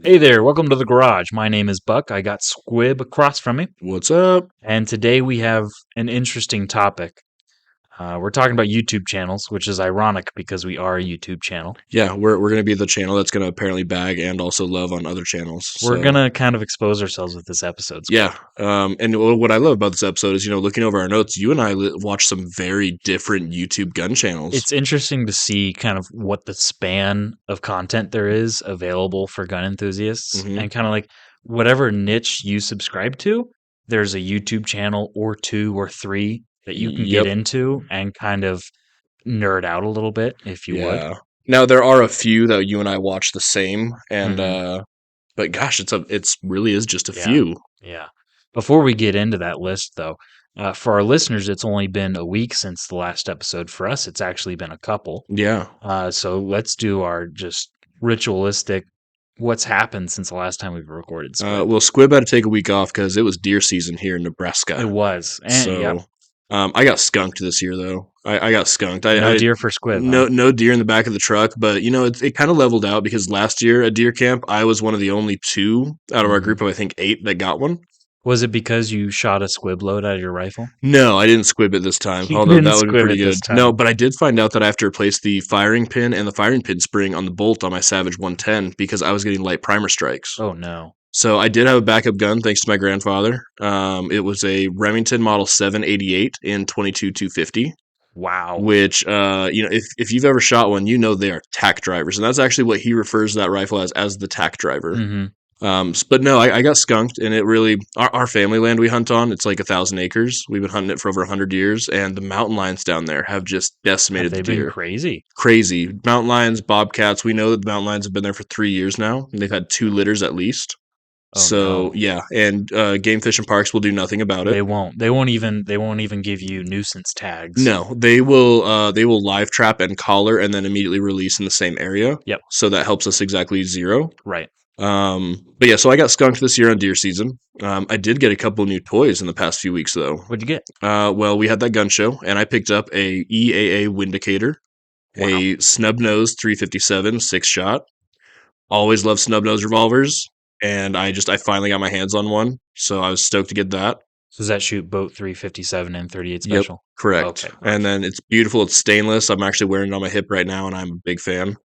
Hey there, welcome to the garage. My name is Buck. I got Squib across from me, What's up? and today we have an interesting topic. We're talking about YouTube channels, which is ironic because we are a YouTube channel. Yeah, we're gonna be the channel that's gonna apparently bag and also love on other channels. We're So gonna kind of expose ourselves with this episode, Squib. yeah, and what I love about this episode is looking over our notes, you and I watch some very different YouTube gun channels. It's interesting to see kind of what the span of content there is available for gun enthusiasts, hmm and kind of like whatever niche you subscribe to, there's a YouTube channel or two or three that you can get Yep. into and kind of nerd out a little bit if you would. Yeah. Now there are a few that you and I watch the same, and Mhm. but gosh, it's really is just a Yeah, few. yeah. Before we get into that list, though, for our listeners, it's only been a week since the last episode. For us, it's actually been a couple. Yeah. So let's do our just ritualistic what's happened since the last time we've recorded Squib. Well, Squib had to take a week off because it was deer season here in It Nebraska. was. And yep, So, I got skunked this year though. I got skunked. no I deer for Squib, huh? no deer in the back of the truck, but it kind of leveled out because last year at deer camp I was one of the only two out of our Mhm. group of I think 8 that got one. Was it because you shot a Squib load out of your rifle? No, I didn't squib it this time, You although didn't that would be Squib pretty it good. this No, time. but I did find out that I have to replace the firing pin and the firing pin spring on the bolt on my Savage 110 because I was getting light primer strikes. Oh no. So I did have a backup gun thanks to my grandfather. It was a Remington Model 788 in 22-250. Wow. Which if you've ever shot one, they are tack drivers, and that's actually what he refers to that rifle as the tack driver. Hmm. But no, I got skunked, and it really our family land we hunt on. It's like 1,000 acres. We've been hunting it for over 100 years, and the mountain lions down there have just Have decimated the they been deer. crazy? Crazy mountain lions, bobcats. We know that the mountain lions have been there for 3 years now, and they've had 2 litters at least. Oh So no. yeah, and game fish and parks will do nothing about it. They won't. They won't even give you nuisance tags. No, they will live trap and collar and then immediately release in the same area. Yep. So that helps us exactly 0. Right. But yeah, so I got skunked this year on deer season. I did get a couple new toys in the past few weeks though. What'd you get? Well, we had that gun show and I picked up a EAA Windicator, Wow. a snub nose 357 6-shot. Always loved snub nose revolvers, and I finally got my hands on one, so I was stoked to get that. Does that shoot boat 357 and 38 Yep, special? correct. Okay, And perfect. then it's beautiful. It's stainless. I'm actually wearing it on my hip right now, and I'm a big fan.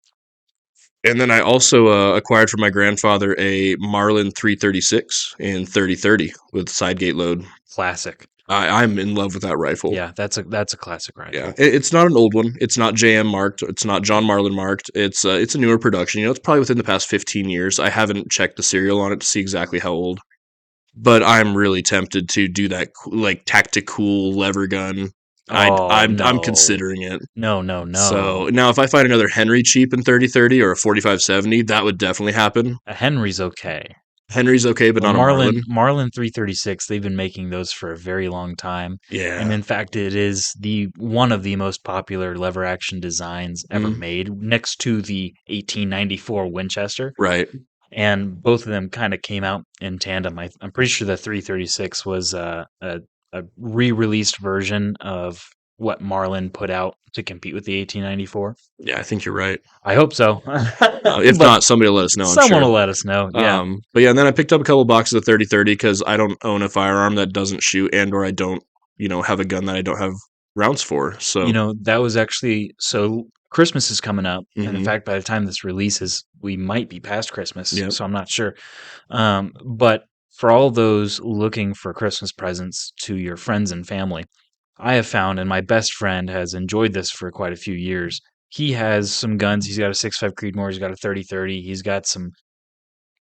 And then I also acquired from my grandfather a Marlin 336 in 30-30 with side gate load. Classic. I'm in love with that rifle. Yeah, that's a classic Yeah, rifle. it's not an old one. It's not JM marked. It's not John Marlin marked. It's a newer production. It's probably within the past 15 years. I haven't checked the serial on it to see exactly how old. But I'm really tempted to do that like tactical lever gun. Oh I'm no. considering it. No, no, So no. now, if I find another Henry cheap in 30-30 or a 45-70, that would definitely happen. A Henry's okay. Henry's okay, but But not a Marlin Marlin. Marlin 336, they've been making those for a very long time. And Yeah. in fact, it is the one of the most popular lever action designs ever Mm, made next to the 1894 Winchester. right. And both of them kind of came out in tandem. I'm pretty sure the 336 was a re-released version of what Marlin put out to compete with the 1894. Yeah, I think you're right. I hope so, If but not, somebody will let us know, I'm someone sure. will let us know. Yeah, But yeah, and then I picked up a couple boxes of 30-30 because I don't own a firearm that doesn't shoot, and or I don't, have a gun that I don't have rounds for. So, that was actually so. Christmas is coming up, and in hmm fact, by the time this releases, we might be past Christmas, yep. so I'm not sure. But for all those looking for Christmas presents to your friends and family, I have found, and my best friend has enjoyed this for quite a few years. He has some guns. He's got a 6.5 Creedmoor. He's got a 30-30. He's got some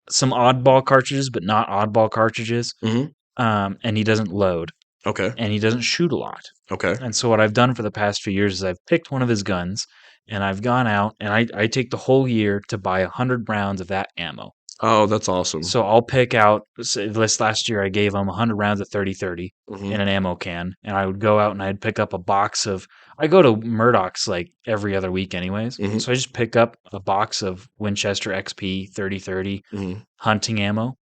oddball cartridges, but not oddball cartridges. hmm And he doesn't load, Okay. and he doesn't shoot a lot. Okay. And so what I've done for the past few years is I've picked one of his guns, and I've gone out and I take the whole year to buy 100 rounds of that ammo. Oh, that's awesome. So I'll pick out this last year I gave him 100 rounds of 30-30 hmm in an ammo can, and I would go out and I'd pick up a box of I go to Murdoch's like every other week anyways. hmm So I just pick up a box of Winchester XP 30-30 hmm hunting ammo.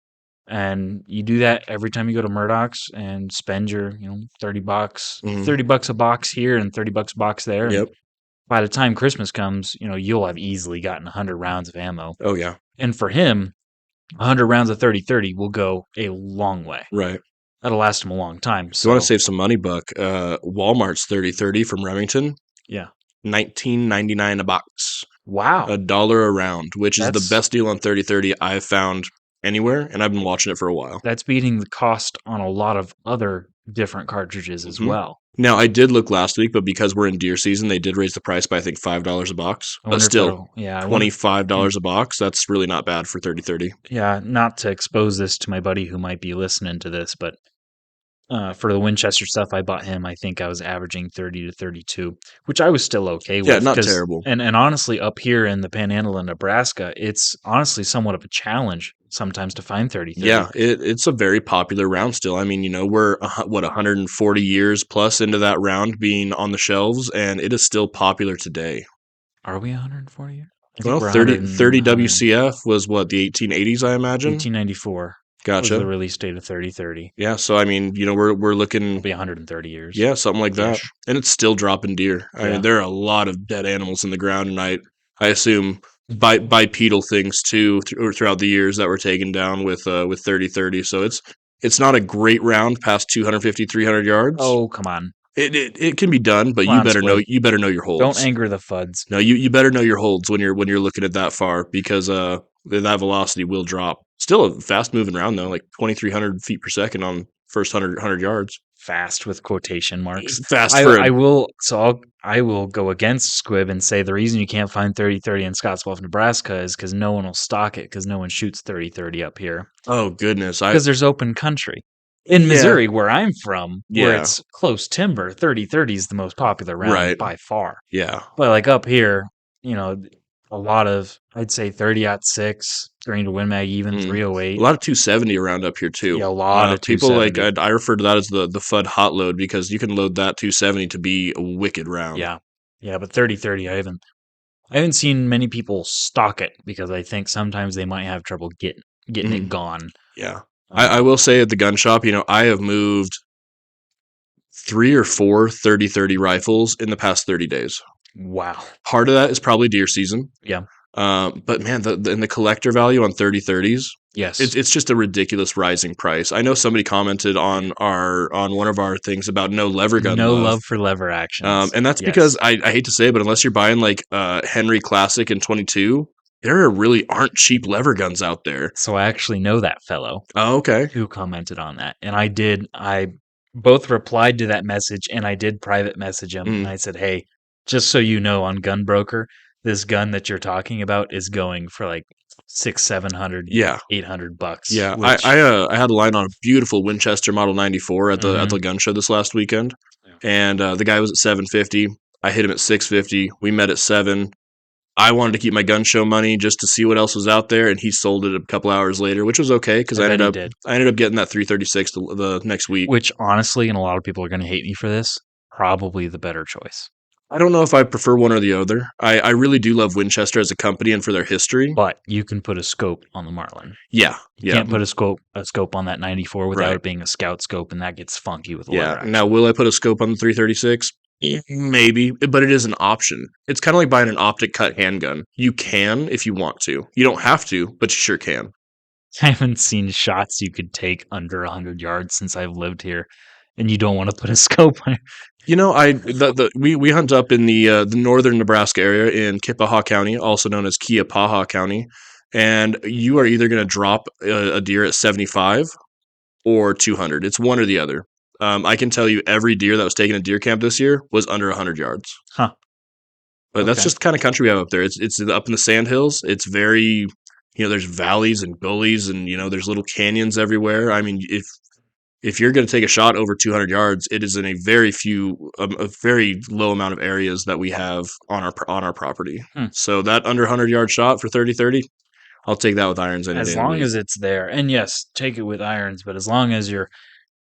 And you do that every time you go to Murdoch's and spend your, $30, hmm $30 a box here and $30 a box there. And Yep. by the time Christmas comes, you'll have easily gotten 100 rounds of ammo. Oh yeah. And for him, 100 rounds of 30-30 will go a long way. Right. That'll last them a long time. If you want to So, save some money, Buck, Walmart's 30-30 from Remington, yeah. 19.99 a box, Wow. $1 a round, which is the That's best deal on 30-30 I've found anywhere, and I've been watching it for a while. that's beating the cost on a lot of other different cartridges as hmm well. Now, I did look last week, but because we're in deer season, they did raise the price by, I think, $5 a box. I But wonder if still, that'll, yeah, I wonder if, $25 a box, that's really not bad for 30-30. yeah, not to expose this to my buddy who might be listening to this, but for the Winchester stuff I bought him, I think I was averaging 30 to 32, which I was still okay Yeah, with not because terrible. and honestly up here in the Panhandle in Nebraska, it's honestly somewhat of a challenge sometimes to find 30-30. Yeah, it's a very popular round still. I mean, we're what 140 years plus into that round being on the shelves, and it is still popular today. Are we 140 years? I think Well, we're 30 100 WCF was what, the 1880s, I imagine. 1894 was the Gotcha. release date of 30-30. Yeah, so I mean, we're It'll looking, be 130 years yeah, something like that, ish. and it's still dropping deer. I mean, Yeah. there are a lot of dead animals in the ground, and I assume bipedal things too throughout the years that were taken down with 30-30. So it's not a great round past 250 300 yards. Oh, come on. It can be done, but Come on, Squib. you better know your Don't holds. anger the fuds. No, you better know your holds when you're looking at that far because that velocity will drop. Still a fast moving round though, like 2,300 feet per second on first 100 yards. Fast with quotation marks. Fast I for a I will so I will go against Squib and say the reason you can't find 30-30 in Scottsbluff, Nebraska is because no one will stock it because no one shoots 30-30 up here oh goodness, I because there's open country. In yeah Missouri, where I'm from, where yeah it's close timber, 30-30 is the most popular round right by far. yeah But like up here, you know, a lot of I'd say 30-06, grain to Win Mag, even A 308. lot of 270 around up here too. Yeah, a lot of People like 270. I refer to that as the FUD hot load because you can load that 270 to be a wicked round. Yeah. Yeah, but 30-30, I haven't seen many people stock it because I think sometimes they might have trouble getting it Mm, gone. yeah. I Um, will say at the gun shop, I have moved 3 or 4 30-30 rifles in the past 30 days. wow. Part of that is probably deer season. Yeah. But man, and the collector value on 30-30s, Yes. it's just a ridiculous rising price. I know somebody commented on one of our things about no lever gun No love. love for lever actions. And that's because Yes. I hate to say it, but unless you're buying like Henry Classic in 22, there really aren't cheap lever guns out there. So I actually know that fellow Oh, okay. who commented on that. And I both replied to that message and I did private message him and Mm, I said, "Hey, just so you know on Gun Broker, this gun that you're talking about is going for like 6, 700, yeah, 800 bucks, yeah. which I had a line on a beautiful Winchester Model 94 at mhm. the gun show this last weekend, Yeah. and the guy was at 750. I hit him at 650. We met at 7. I wanted to keep my gun show money just to see what else was out there, and he sold it a couple hours later, which was okay because I bet he did. I ended up getting that 336 the next week. Which honestly, and a lot of people are going to hate me for this, probably the better choice. I don't know if I prefer one or the other. I really do love Winchester as a company and for their history. But you can put a scope on the Marlin. Yeah, You yeah, can't put a scope on that 94 without right. it being a scout scope, and that gets funky with a Yeah. lever action. Now, will I put a scope on the 336? Maybe, but it is an option. It's kind of like buying an optic cut handgun. You can if you want to. You don't have to, but you sure can. I haven't seen shots you could take under 100 yards since I've lived here, and you don't want to put a scope on it. We hunt up in the northern Nebraska area in Kippahaw County, also known as Kiapaha County, and you are either going to drop a deer at 75 or 200. It's one or the other. I can tell you every deer that was taken at deer camp this year was under 100 yards. Huh. But that's Okay. just the kind of country we have up there. It's up in the sandhills. It's very, there's valleys and gullies and there's little canyons everywhere. I mean, if you're going to take a shot over 200 yards, it is in a very low amount of areas that we have on our property. Hmm. So that under 100-yard shot for 30-30, I'll take that with irons any day As of the long week. as it's there, and yes, take it with irons, but as long as your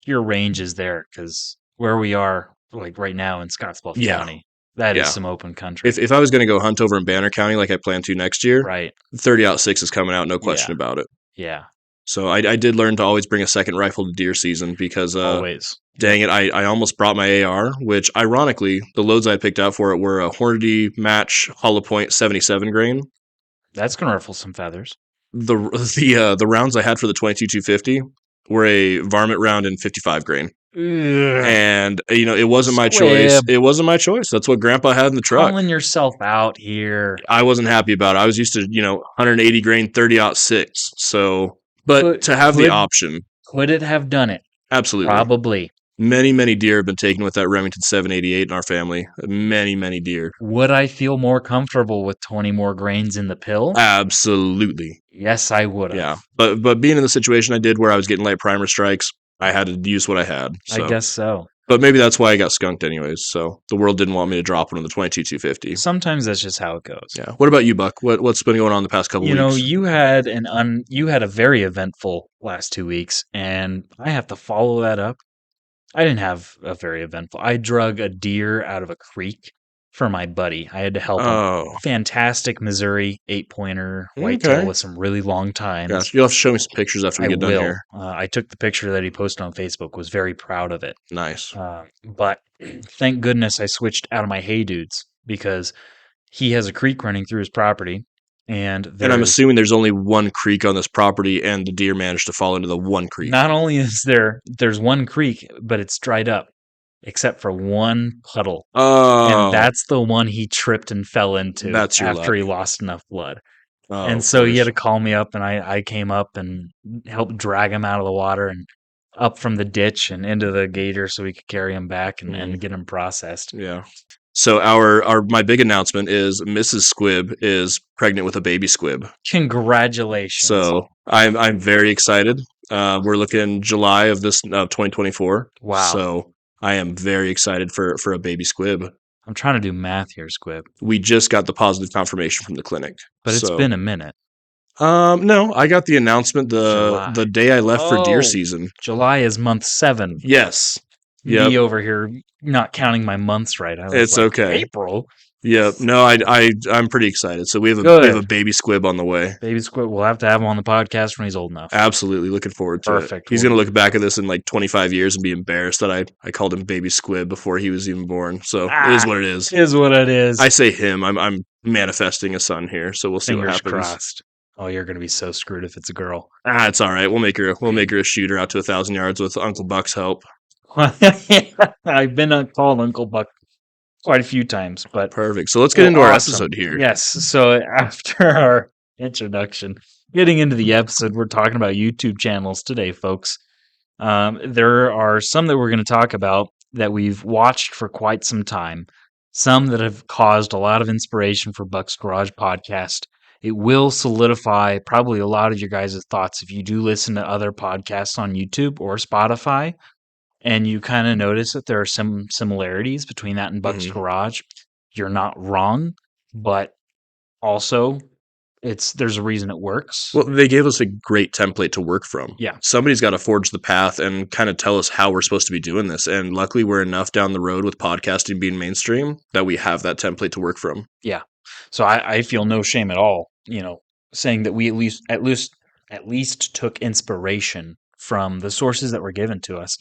range is there, because where we are, like right now in Scottsbluff Yeah, County, that is yeah. some open country. If I was going to go hunt over in Banner County like I plan to next year, Right. 30-06 is coming out, no Yeah. question about it. Yeah. So I did learn to always bring a second rifle to deer season because Always. dang it, I almost brought my AR, which ironically the loads I picked out for it were a Hornady Match Hollow Point 77 grain. That's gonna ruffle some feathers. the rounds I had for the 22-250 were a varmint round in 55 grain. Ugh. And it wasn't my choice. Squib, It wasn't my choice. That's what Grandpa had in the truck. calling yourself out here. I wasn't happy about it. I was used to 180 grain 30-06. So, but Could to have the could option, could it have done it? absolutely. Probably. Many deer have been taken with that Remington 788 in our family. Many deer. Would I feel more comfortable with 20 more grains in the pill? Absolutely. Yes, I would Yeah. have. But being in the situation I did where I was getting light primer strikes, I had to use what I had. I So, guess so. but maybe that's why I got skunked anyways. So the world didn't want me to drop one on the 22-250. Sometimes that's just how it goes. Yeah. What about you, Buck? What's been going on the past couple weeks? You had you had a very eventful last 2 weeks, and I have to follow that up. I didn't have a very eventful. I drug a deer out of a creek for my buddy. I had to help him. Oh, Fantastic Missouri 8-pointer whitetail okay. with some really long tines. Gosh, you'll have to show me some pictures after we I get done will. here. I took the picture that he posted on Facebook. Was very proud of it. Nice. But thank goodness I switched out of my Hey Dudes because he has a creek running through his property, and And I'm there's assuming there's only one creek on this property, and the deer managed to fall into the one creek. not only is there's one creek, but it's dried up except for one puddle. And Oh, that's the one he tripped and fell into that's your after luck. he lost enough blood. Oh, And of so he had course. to call me up, and I came up and helped drag him out of the water and up from the ditch and into the gator so we could carry him back and get him processed. Yeah. So our my big announcement is Mrs. Squib is pregnant with a baby squib. Congratulations. So I'm very excited. We're looking July of 2024. Wow. So I am very excited for a baby squib. I'm trying to do math here, Squib, We just got the positive confirmation from the clinic. but it's So been a minute. no, I got the announcement July. the day I left for deer Oh, season. July is month 7. Yes. Me Yep. over here not counting my months right. I was It's like, okay. April? Yep. No, I'm pretty excited. So we have a Good. baby squib on the way. Baby Squib, we'll have to have him on the podcast when he's old enough. Absolutely looking forward to it. Perfect. He's gonna look back at this in like 25 years and be embarrassed that I called him baby squib before he was even born. So it is what it is. It is what it is. I say him. I'm manifesting a son here, so we'll see what Fingers happens. crossed. Oh, you're gonna be so screwed if it's a girl. It's all right. We'll make her a shooter out to 1,000 yards with Uncle Buck's help. I've been called Uncle Buck quite a few times, but Perfect. So let's get into our awesome. episode here. Yes. So after our introduction, getting into the episode, we're talking about YouTube channels today, folks. There are some that we're going to talk about that we've watched for quite some time, some that have caused a lot of inspiration for Buck's Garage podcast. It will solidify probably a lot of your guys' thoughts if you do listen to other podcasts on YouTube or Spotify, and you kind of notice that there are some similarities between that and Buck's Garage. You're not wrong, but also there's a reason it works. Well, they gave us a great template to work from. Yeah. Somebody's got to forge the path and kind of tell us how we're supposed to be doing this. And luckily, we're enough down the road with podcasting being mainstream that we have that template to work from. Yeah. So I feel no shame at all, saying that we at least took inspiration from the sources that were given to us.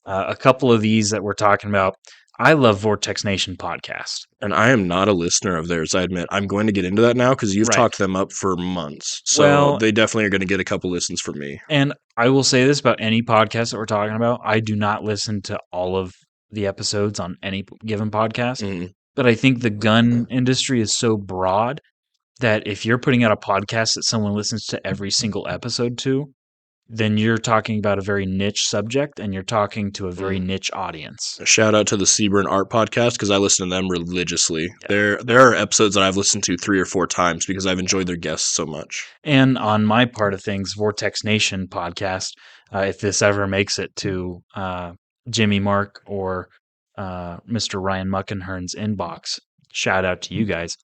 A couple of these that we're talking about. I love Vortex Nation podcast. And I am not a listener of theirs, I admit. I'm going to get into that now because you've Right. talked them up for months. So Well- they definitely are going to get a couple listens from me. And I will say this about any podcast that we're talking about. I do not listen to all of the episodes on any given podcast. Mhm. But I think the gun industry is so broad that if you're putting out a podcast that someone listens to every single episode to, then you're talking about a very niche subject and you're talking to a very niche audience. A shout out to the C&Rsenal Art podcast because I listen to them religiously. Yeah. There are episodes that I've listened to 3 or 4 times because I've enjoyed their guests so much. And on my part of things, Vortex Nation podcast, if this ever makes it to Jimmy Mark or Mr. Ryan Muckenhern's inbox, shout out to you guys.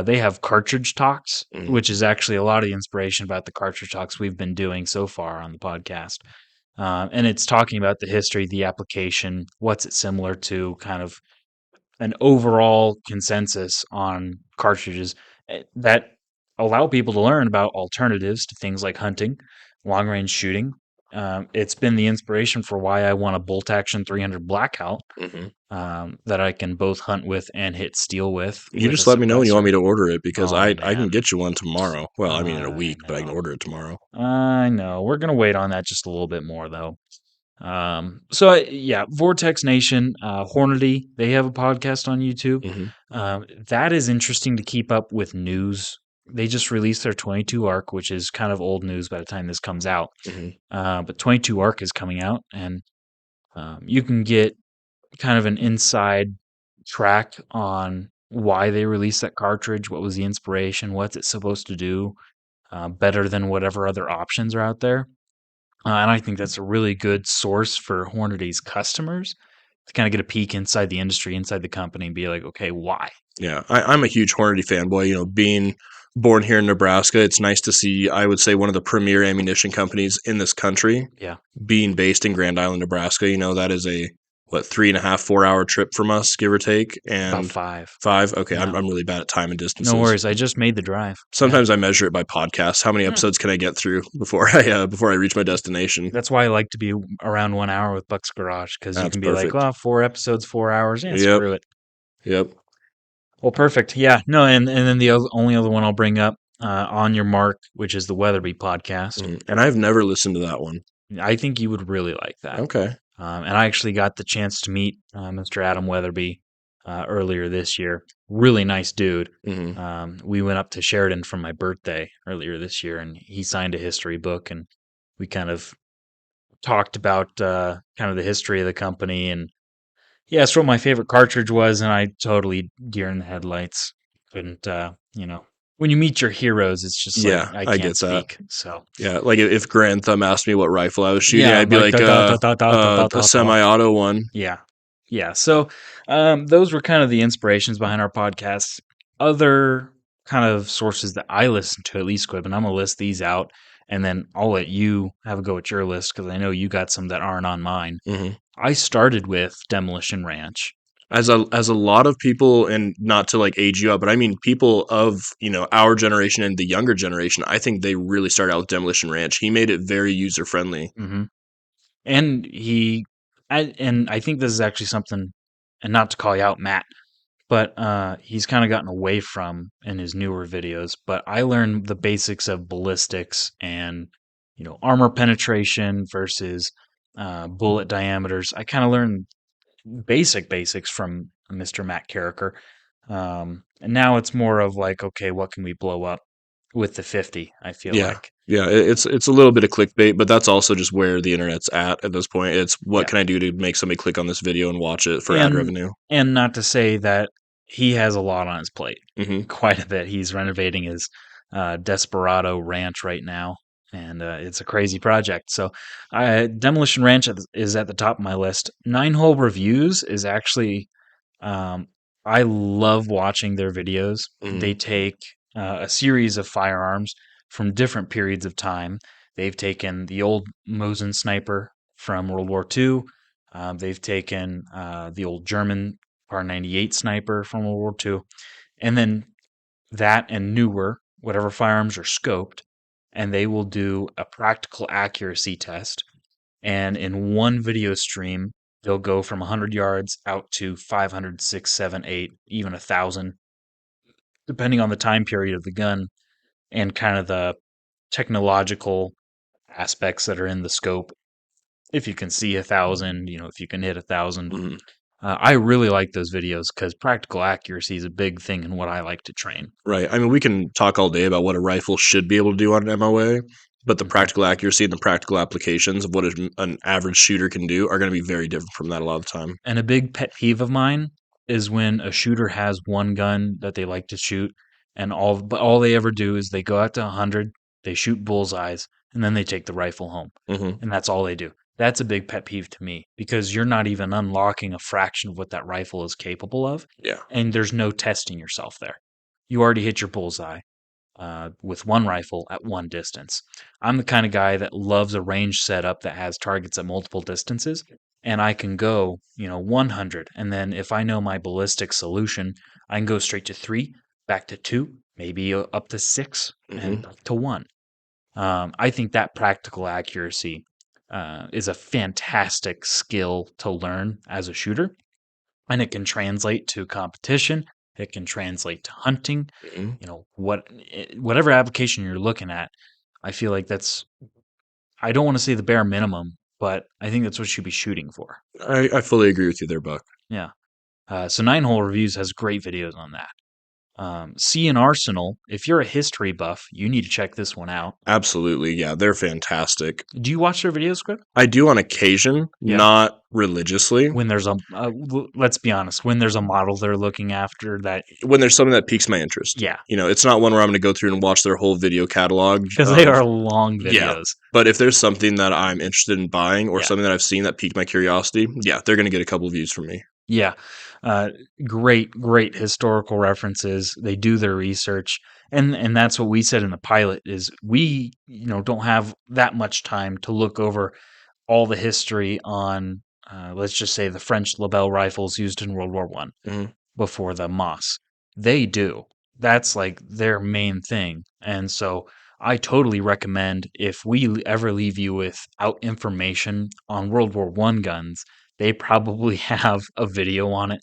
They have Cartridge Talks, which is actually a lot of the inspiration about the Cartridge Talks we've been doing so far on the podcast. And it's talking about the history, the application, what's it similar to, kind of an overall consensus on cartridges that allow people to learn about alternatives to things like hunting, long-range shooting, It's been the inspiration for why I want a bolt action 300 blackout Mhm. that I can both hunt with and hit steel You with a just let me know when you want suppressor. me to order it because Oh I can man, get you one tomorrow. Well, I mean in a I week, but I can know. order it tomorrow. I know. We're gonna wait on that just a little bit more though. So yeah, Vortex Nation, Hornady, they have a podcast on YouTube. Mhm. That is interesting to keep up with news. They just released their 22 arc, which is kind of old news by the time this comes out. Mhm. But 22 arc is coming out, and you can get kind of an inside track on why they released that cartridge, what was the inspiration, what's it supposed to do, better than whatever other options are out there. And I think that's a really good source for Hornady's customers to kind of get a peek inside the industry, inside the company, and be like, okay, why? Yeah, I'm a huge Hornady fanboy. You know, being born here in Nebraska, it's nice to see, I would say, one of the premier ammunition companies in this country Yeah, being based in Grand Island, Nebraska. You know, that is a, what, 3.5, 4 hour trip from us, give or take. about And five. five? Okay, Yeah, I'm really bad at time and no distances. worries. I just made the drive. Yeah. Sometimes I measure it by podcasts. How many Hmm. episodes can I get through before I reach my destination? That's why I like to be around 1 hour with Buck's Garage because you That's can be like, perfect. well, 4 episodes, 4 hours. Yeah, Yep. screw it. Yep. Well, perfect. Yeah, no, and then the only other one I'll bring up, On Your Mark, which is the Weatherby podcast. And I've never listened to that one. I think you would really like that. Okay. And I actually got the chance to meet Mr. Adam Weatherby earlier this year. Really nice dude. Hmm. We went up to Sheridan for my birthday earlier this year, and he signed a history book, and we kind of talked about kind of the history of the company and yeah, that's what my favorite cartridge was, and I totally deer in the headlights. Couldn't, when you meet your heroes, it's just like Yeah, I I can't get that. speak. So Yeah, like if Grand Thumb asked me what rifle I was shooting, yeah, I'd be like like, da da da da da da da a da da. semi-auto one. Yeah, yeah. So those were kind of the inspirations behind our podcast. Other kind of sources that I listen to, at least Squib, and I'm gonna list these out, and then I'll let you have a go at your list because I know you got some that aren't on mine. Hmm. I started with Demolition Ranch. As a lot of people, and not to like age you up, but I mean people of our generation and the younger generation, I think they really started out with Demolition Ranch. He made it very user friendly. Hmm. And I think this is actually something, and not to call you out, Matt, but he's kind of gotten away from in his newer videos. But I learned the basics of ballistics and armor penetration versus bullet diameters. I kind of learned basics from Mr. Matt Carricker, and now it's more of like, okay, what can we blow up with the 50? I feel Yeah. like, Yeah, it's a little bit of clickbait, but that's also just where the internet's at this point. It's what yeah. can I do to make somebody click on this video and watch it for ad And revenue? not to say that he has a lot on his plate, Hmm. quite a bit. He's renovating his Desperado Ranch right now, and it's a crazy project. So, Demolition Ranch is at the top of my list. Nine Hole Reviews is actually, um, I love watching their videos. Hmm. They take a series of firearms from different periods of time. They've taken the old Mosin sniper from World War II. They've taken the old German Par 98 sniper from World War II, and then that and newer, whatever firearms are scoped, and they will do a practical accuracy test. And in one video stream, they'll go from 100 yards out to 500, 6, 7, 8, even 1,000, depending on the time period of the gun and kind of the technological aspects that are in the scope. If you can see 1,000, if you can hit 1,000. Hmm. I really like those videos because practical accuracy is a big thing in what I like to train. Right. I mean, we can talk all day about what a rifle should be able to do on an MOA, but the Mhm. practical accuracy and the practical applications of what an average shooter can do are going to be very different from that a lot of the time. And a big pet peeve of mine is when a shooter has one gun that they like to shoot, and all they ever do is they go out to 100, they shoot bullseyes, and then they take the rifle home, Hmm. and that's all they do. That's a big pet peeve to me because you're not even unlocking a fraction of what that rifle is capable of, Yeah. and there's no testing yourself there. You already hit your bullseye with one rifle at one distance. I'm the kind of guy that loves a range setup that has targets at multiple distances, and I can go, 100. And then if I know my ballistic solution, I can go straight to three, back to two, maybe up to six, and Hmm. back to one. I think that practical accuracy is a fantastic skill to learn as a shooter, and it can translate to competition. It can translate to hunting. Mhm. Whatever application you're looking at, I feel like that's. I don't want to say the bare minimum, but I think that's what you should be shooting for. I fully agree with you there, Buck. Yeah. So Nine Hole Reviews has great videos on that. C&Rsenal, if you're a history buff, you need to check this one out. Absolutely, yeah, they're fantastic. Do you watch their videos, Squib? I do on occasion, Yeah. not religiously. When there's let's be honest, when there's a model they're looking after that, When there's something that piques my interest. yeah, It's not one where I'm going to go through and watch their whole video catalog. because they are long Yeah. videos. But if there's something that I'm interested in buying or Yeah. something that I've seen that piqued my curiosity, yeah, they're going to get a couple views from me. Yeah. Great historical references. They do their research. And that's what we said in the pilot is we, don't have that much time to look over all the history on, let's just say, the French Lebel rifles used in World War One Mhm. before the Moss. They do. That's like their main thing. And so I totally recommend if we ever leave you without information on World War One guns, they probably have a video on it,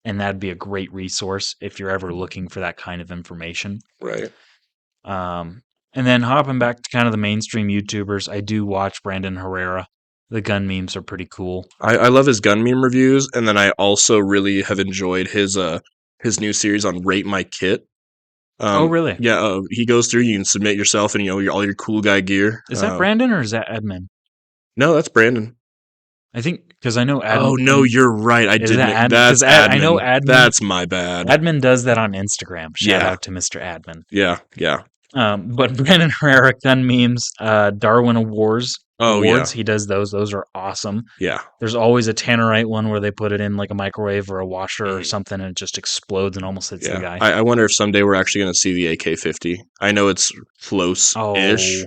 and that'd be a great resource if you're ever looking for that kind of information. Right. And then hopping back to kind of the mainstream YouTubers, I do watch Brandon Herrera. The gun memes are pretty cool. I love his gun meme reviews, and then I also really have enjoyed his new series on Rate My Kit. Oh, really? Yeah, he goes through. You can submit yourself and all your cool guy gear. Is that Brandon or is that Edmund? No, that's Brandon. I think because I know Admin. Oh no, you're right. I Is didn't. that That's 'cause admin. I know Admin. That's my bad. Admin does that on Instagram. Shout Yeah. out to Mr. Admin. Yeah, yeah. But Brandon Herrera gun memes, Darwin Awards. Oh, Awards. yeah. He does those. Those are awesome. Yeah. There's always a Tannerite one where they put it in like a microwave or a washer or Mhm. something, and it just explodes and almost hits the Yeah. guy. I wonder if someday we're actually going to see the AK-50. I know it's close-ish, Oh,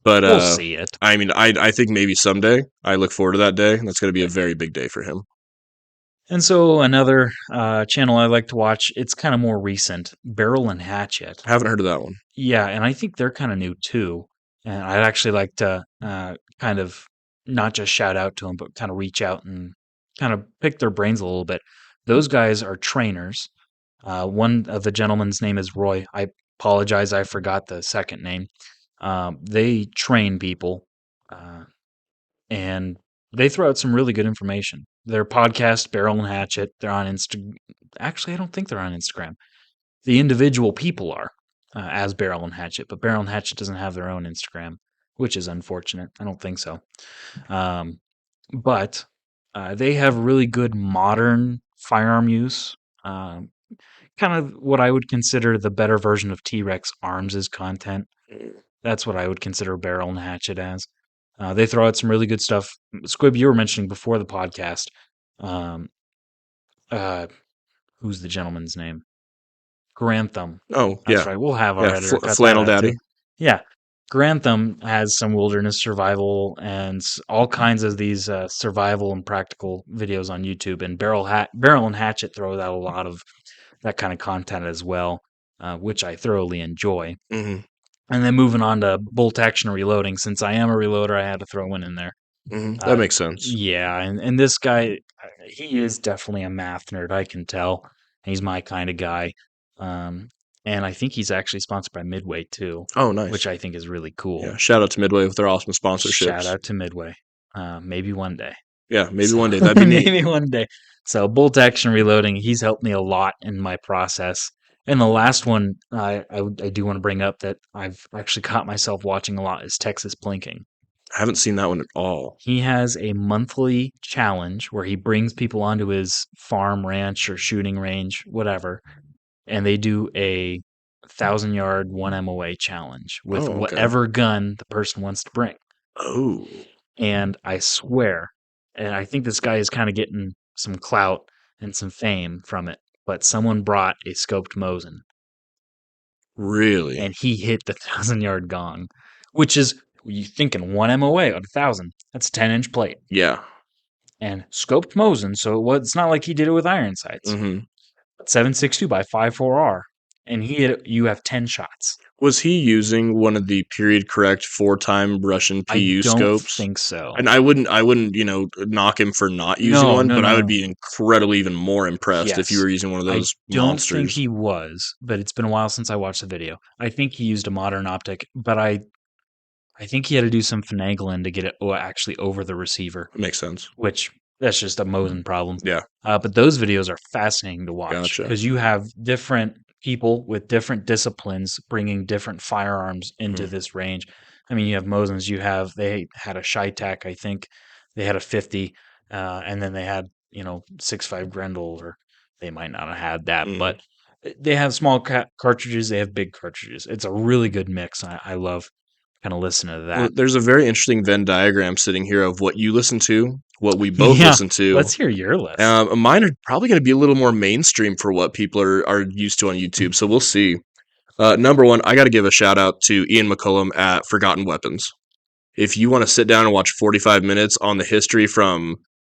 but we'll see it. I mean, I think maybe someday. I look forward to that day, and that's going to be a very big day for him. And so another channel I like to watch, it's kind of more recent, Barrel and Hatchet. I haven't heard of that one. Yeah, and I think they're kind of new too. And I'd actually like to kind of not just shout out to them, but kind of reach out and kind of pick their brains a little bit. Those guys are trainers. One of the gentlemen's name is Roy. I apologize, I forgot the second name. They train people, and they throw out some really good information. Their podcast, Barrel and Hatchet, they're on Instagram. Actually, I don't think they're on Instagram. The individual people are as Barrel and Hatchet, but Barrel and Hatchet doesn't have their own Instagram, which is unfortunate. I don't think so. But they have really good modern firearm use. Kind of what I would consider the better version of T-Rex Arms' content. That's what I would consider Barrel and Hatchet as. They throw out some really good stuff. Squib, you were mentioning before the podcast. Um, who's the gentleman's name? Grantham. Oh, That's yeah. right. We'll have our Yeah, editor cut Flannel that out Daddy. too. Yeah. Grantham has some wilderness survival and all kinds of these survival and practical videos on YouTube. And Barrel and Hatchet throws out a lot of that kind of content as well, which I thoroughly enjoy. Mhm. And then moving on to bolt action reloading, since I am a reloader, I had to throw one in there. Mhm. That makes sense. Yeah, and this guy, he is definitely a math nerd. I can tell. He's my kind of guy. And I think he's actually sponsored by Midway too, Oh, nice. which I think is really cool. Yeah, shout out to Midway with their awesome sponsorships. Shout out to Midway. Maybe one day. Yeah, maybe one day. That'd be neat. Maybe one day. So bolt action reloading, he's helped me a lot in my process. And the last one I do want to bring up that I've actually caught myself watching a lot is Texas Plinking. I haven't seen that one at all. He has a monthly challenge where he brings people onto his farm, ranch, or shooting range, whatever, and they do a 1,000-yard 1 MOA challenge with Oh, okay. whatever gun the person wants to bring. Oh. And I swear, and I think this guy is kind of getting some clout and some fame from it, but someone brought a scoped Mosin Really? and he hit the 1,000-yard gong, which is, you thinking 1 MOA at 1,000. That's a 10-inch plate. Yeah. And scoped Mosin, so it's not like he did it with iron sights. Mm-hmm. 7.62 by 5.4R. and you have 10 shots. Was he using one of the period correct 4-time Russian I PU don't scopes? think so. And I wouldn't, knock him for not using No, one, no, but no, I would no. be incredibly even more impressed if you Yes. were using one of I those don't think monsters. he was, but it's been a while since I watched the video. I think he used a modern optic, but I think he had to do some finagling to get it actually over the receiver, Makes sense. which that's just a Mosin problem. Yeah, But those videos are fascinating to watch gotcha. because you have different people with different disciplines bringing different firearms into Mhm, this range. I mean, you have Mosins. They had a Shytac, I think. They had a 50, and then they had 6.5 Grendel, or they might not have had that, mhm. but they have small cartridges. They have big cartridges. It's a really good mix. I love kind of listening to Well, that. there's a very interesting Venn diagram sitting here of what you listen to, what we both Yeah, listen to. let's hear your list. Mine are probably going to be a little more mainstream for what people are used to on YouTube, so we'll see. Number one, I got to give a shout out to Ian McCullum at Forgotten Weapons. If you want to sit down and watch 45 minutes on the history from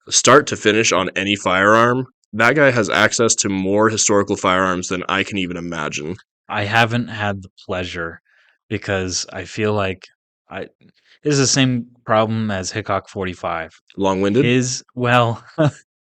start to finish on any firearm, that guy has access to more historical firearms than I can even imagine. I haven't had the pleasure because I feel like I this is the same problem as Hickok 45. Long winded? Well,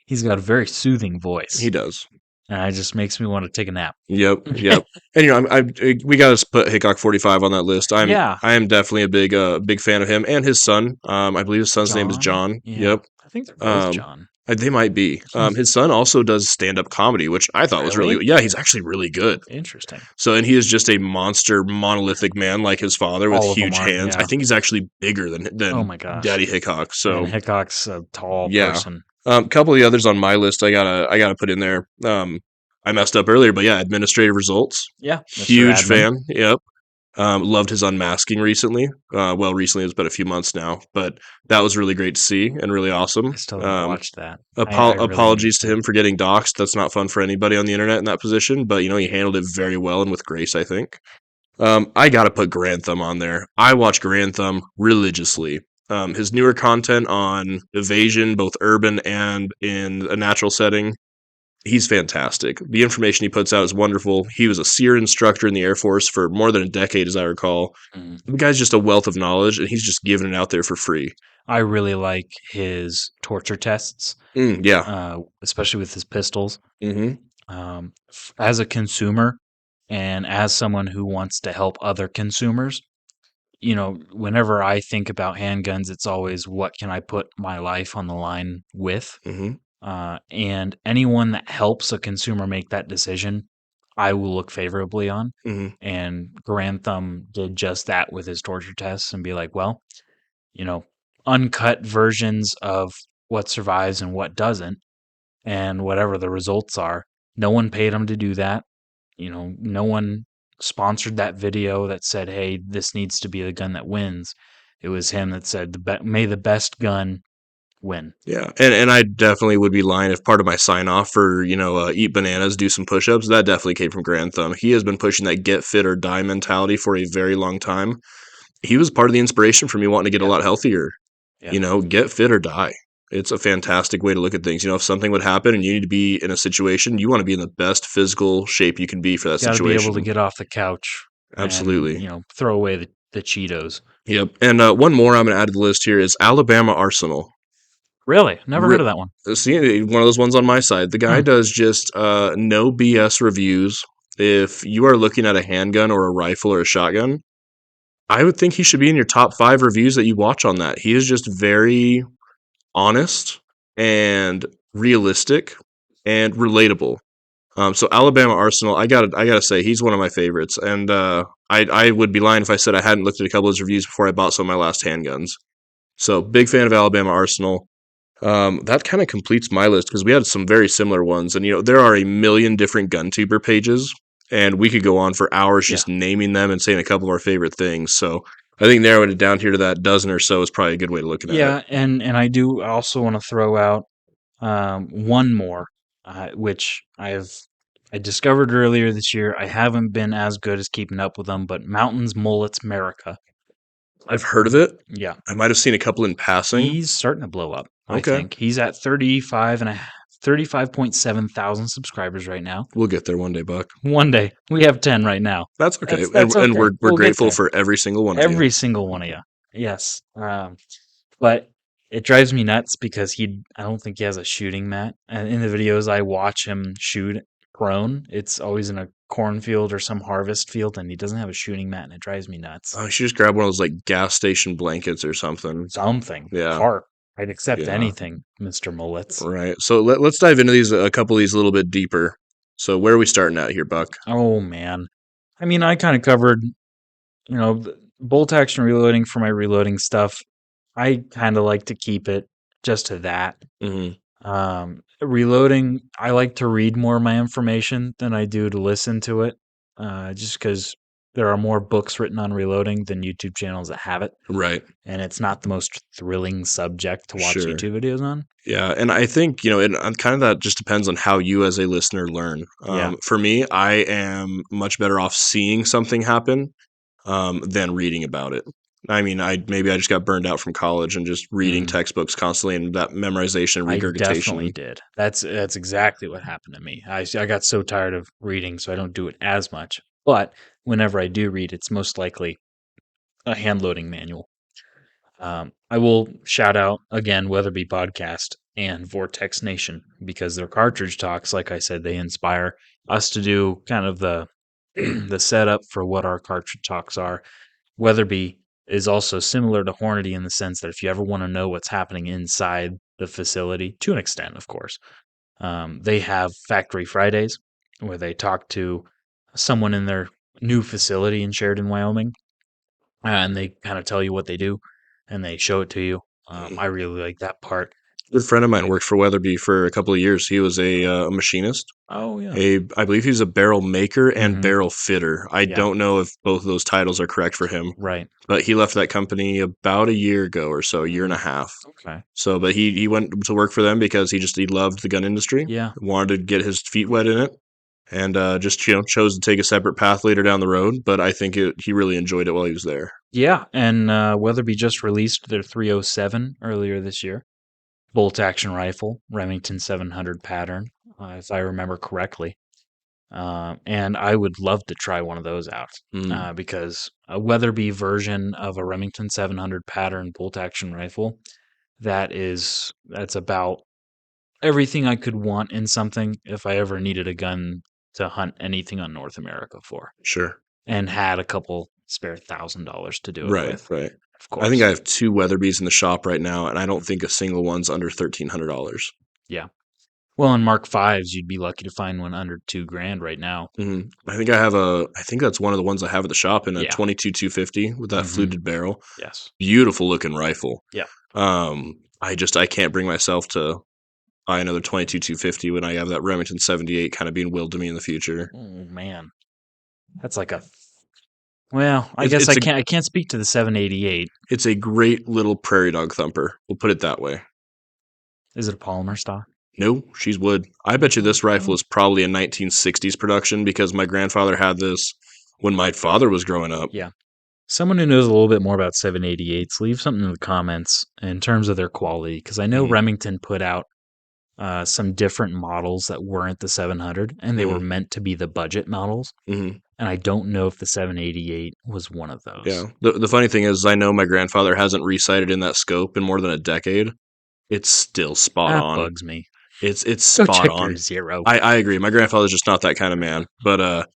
he's got a very soothing voice, He does. and it just makes me want to take a nap. Yep, yep. And we got to put Hickok 45 on that list. Yeah, I am definitely a big fan of him and his son. I believe his son's name is John. John. Yeah, Yep. I think they're both Um, John. they might be. His son also does stand up comedy, which I thought was really Really yeah. He's actually really good. interesting. So and he is just a monster, monolithic man like his father with All of them huge are. hands. I Yeah. think he's actually bigger than Oh my gosh. Daddy Hickok. And So Hickok's a tall yeah. person. Couple of the others on my list I gotta put in there. I messed up earlier, but yeah, administrative results. Yeah, Mr. Huge Admin. fan. Yep. Loved his unmasking recently. Well, recently it's been a few months now, but that was really great to see and really awesome. I still haven't watched that. I really need Apologies to to. him for getting doxxed. That's not fun for anybody on the internet in that position, but he handled it very well and with grace, I think. I gotta put Grantham on there. I watch Grantham religiously. His newer content on evasion, both urban and in a natural setting, he's fantastic. The information he puts out is wonderful. He was a SEER instructor in the Air Force for more than a decade, as I recall. Mm. The guy's just a wealth of knowledge, and he's just giving it out there for free. I really like his torture tests, Yeah. especially with his pistols. Hmm. As a consumer and as someone who wants to help other consumers, whenever I think about handguns, it's always what can I put my life on the line with? Hmm. And anyone that helps a consumer make that decision, I will look favorably on. Hmm. And Grantham did just that with his torture tests and be like, well, you know, uncut versions of what survives and what doesn't, and whatever the results are. No one paid him to do that. No one sponsored that video that said, "Hey, this needs to be the gun that wins." It was him that said, "May the best gun win." Yeah, and I definitely would be lying if part of my sign off for eat bananas, do some push ups. That definitely came from Grantham. He has been pushing that get fit or die mentality for a very long time. He was part of the inspiration for me wanting to get a Yeah, lot healthier. yeah. Get fit or die. It's a fantastic way to look at things. If something would happen and you need to be in a situation, you want to be in the best physical shape you can be for that Got to be able to situation. get off the couch and Absolutely. throw away the Cheetos. Yep. And one more I'm going to add to the list here is Alabama Arsenal. Really, never heard of that one. See, one of those ones on my side. The guy Hmm. does just no BS reviews. If you are looking at a handgun or a rifle or a shotgun, I would think he should be in your top 5 reviews that you watch on that. He is just very honest and realistic and relatable. So Alabama Arsenal, I gotta say he's one of my favorites, and I would be lying if I said I hadn't looked at a couple of his reviews before I bought some of my last handguns. So big fan of Alabama Arsenal. That kind of completes my list because we had some very similar ones, and there are a million different Guntuber pages, and we could go on for hours Yeah, just naming them and saying a couple of our favorite things. So I think narrowing it down here to that dozen or so is probably a good way of looking at it. yeah, and I do also want to throw out one more, which I discovered earlier this year. I haven't been as good as keeping up with them, but Mountains Mullets America. I've heard of it. Yeah, I might have seen a couple in passing. he's starting to blow up. I Okay. think he's at 35 and a half, 35.7 thousand subscribers right now. We'll get there one day, Buck. One day. We have 10 right now. That's okay. That's And okay. we're We'll get grateful there. for every single one of you. Every single one of you. Yes. But it drives me nuts because I don't think he has a shooting mat. And in the videos I watch him shoot prone, it's always in a cornfield or some harvest field, and he doesn't have a shooting mat, and it drives me nuts. Oh, you should just grab one of those like gas station blankets or something. Something. Yeah. Tarp. I'd accept Yeah. anything, Mr. Mullets. Right. So let's dive into a couple of these a little bit deeper. So where are we starting at here, Buck? Oh, man. I mean, I kind of covered, bolt action reloading for my reloading stuff. I kind of like to keep it just to that. Mm-hmm. Reloading, I like to read more of my information than I do to listen to it, just because there are more books written on reloading than YouTube channels that have it, Right. and it's not the most thrilling subject to watch Sure. YouTube videos on. Yeah, and I think and kind of that just depends on how you as a listener learn. Yeah. For me, I am much better off seeing something happen than reading about it. I mean, maybe I just got burned out from college and just reading textbooks constantly and that memorization, I regurgitation. definitely did. That's exactly what happened to me. I got so tired of reading, so I don't do it as much. But whenever I do read, it's most likely a hand loading manual. I will shout out again Weatherby Podcast and Vortex Nation because their cartridge talks, like I said, they inspire us to do kind of the the setup for what our cartridge talks are. Weatherby is also similar to Hornady in the sense that if you ever want to know what's happening inside the facility, to an extent, of course, they have Factory Fridays where they talk to someone in their new facility in Sheridan, Wyoming, and they kind of tell you what they do and they show it to you. I really like that part. A good friend of mine worked for Weatherby for a couple of years. He was a machinist. Oh yeah. I believe he was a barrel maker and Mhm. barrel fitter. I Yeah. don't know if both of those titles are correct for him, Right. but he left that company about a year ago or so, a year and a half. Okay. So, but he went to work for them because he loved the gun industry, Yeah. wanted to get his feet wet in it, and just chose to take a separate path later down the road. But I think he really enjoyed it while he was there. Yeah, and Weatherby just released their 307 earlier this year. Bolt action rifle, Remington 700 pattern, if I remember correctly. And I would love to try one of those out because a Weatherby version of a Remington 700 pattern bolt action rifle, that's about everything I could want in something if I ever needed a gun to hunt anything on North America for, Sure. and had a couple spare $1,000 to do it Right, with. right. Of course. I think I have 2 Weatherbys in the shop right now, and I don't think a single one's under $1,300. Yeah. Well, in Mark Fives, you'd be lucky to find one under $2,000 right now. I think that's one of the ones I have at the shop in a 22-250 with that fluted barrel. Yes. Beautiful looking rifle. Yeah. I can't bring myself to buy another 22-250 when I have that Remington 78 kind of being willed to me in the future. Oh man, that's like well, I It's- guess it's a- I can't speak to the 788. It's a great little prairie dog thumper. We'll put it that way. Is it a polymer stock? No, she's wood. I bet you this rifle is probably a 1960s production because my grandfather had this when my father was growing up. Yeah. Someone who knows a little bit more about 788s, leave something in the comments in terms of their quality, because I know Remington put out some different models that weren't the 700, and they were meant to be the budget models. And I don't know if the 788 was one of those. Yeah. The funny thing is, I know my grandfather hasn't resighted in that scope in more than a decade. It's still spot That on. bugs me. It's Go spot check on. your zero. I agree. My grandfather's just not that kind of man. But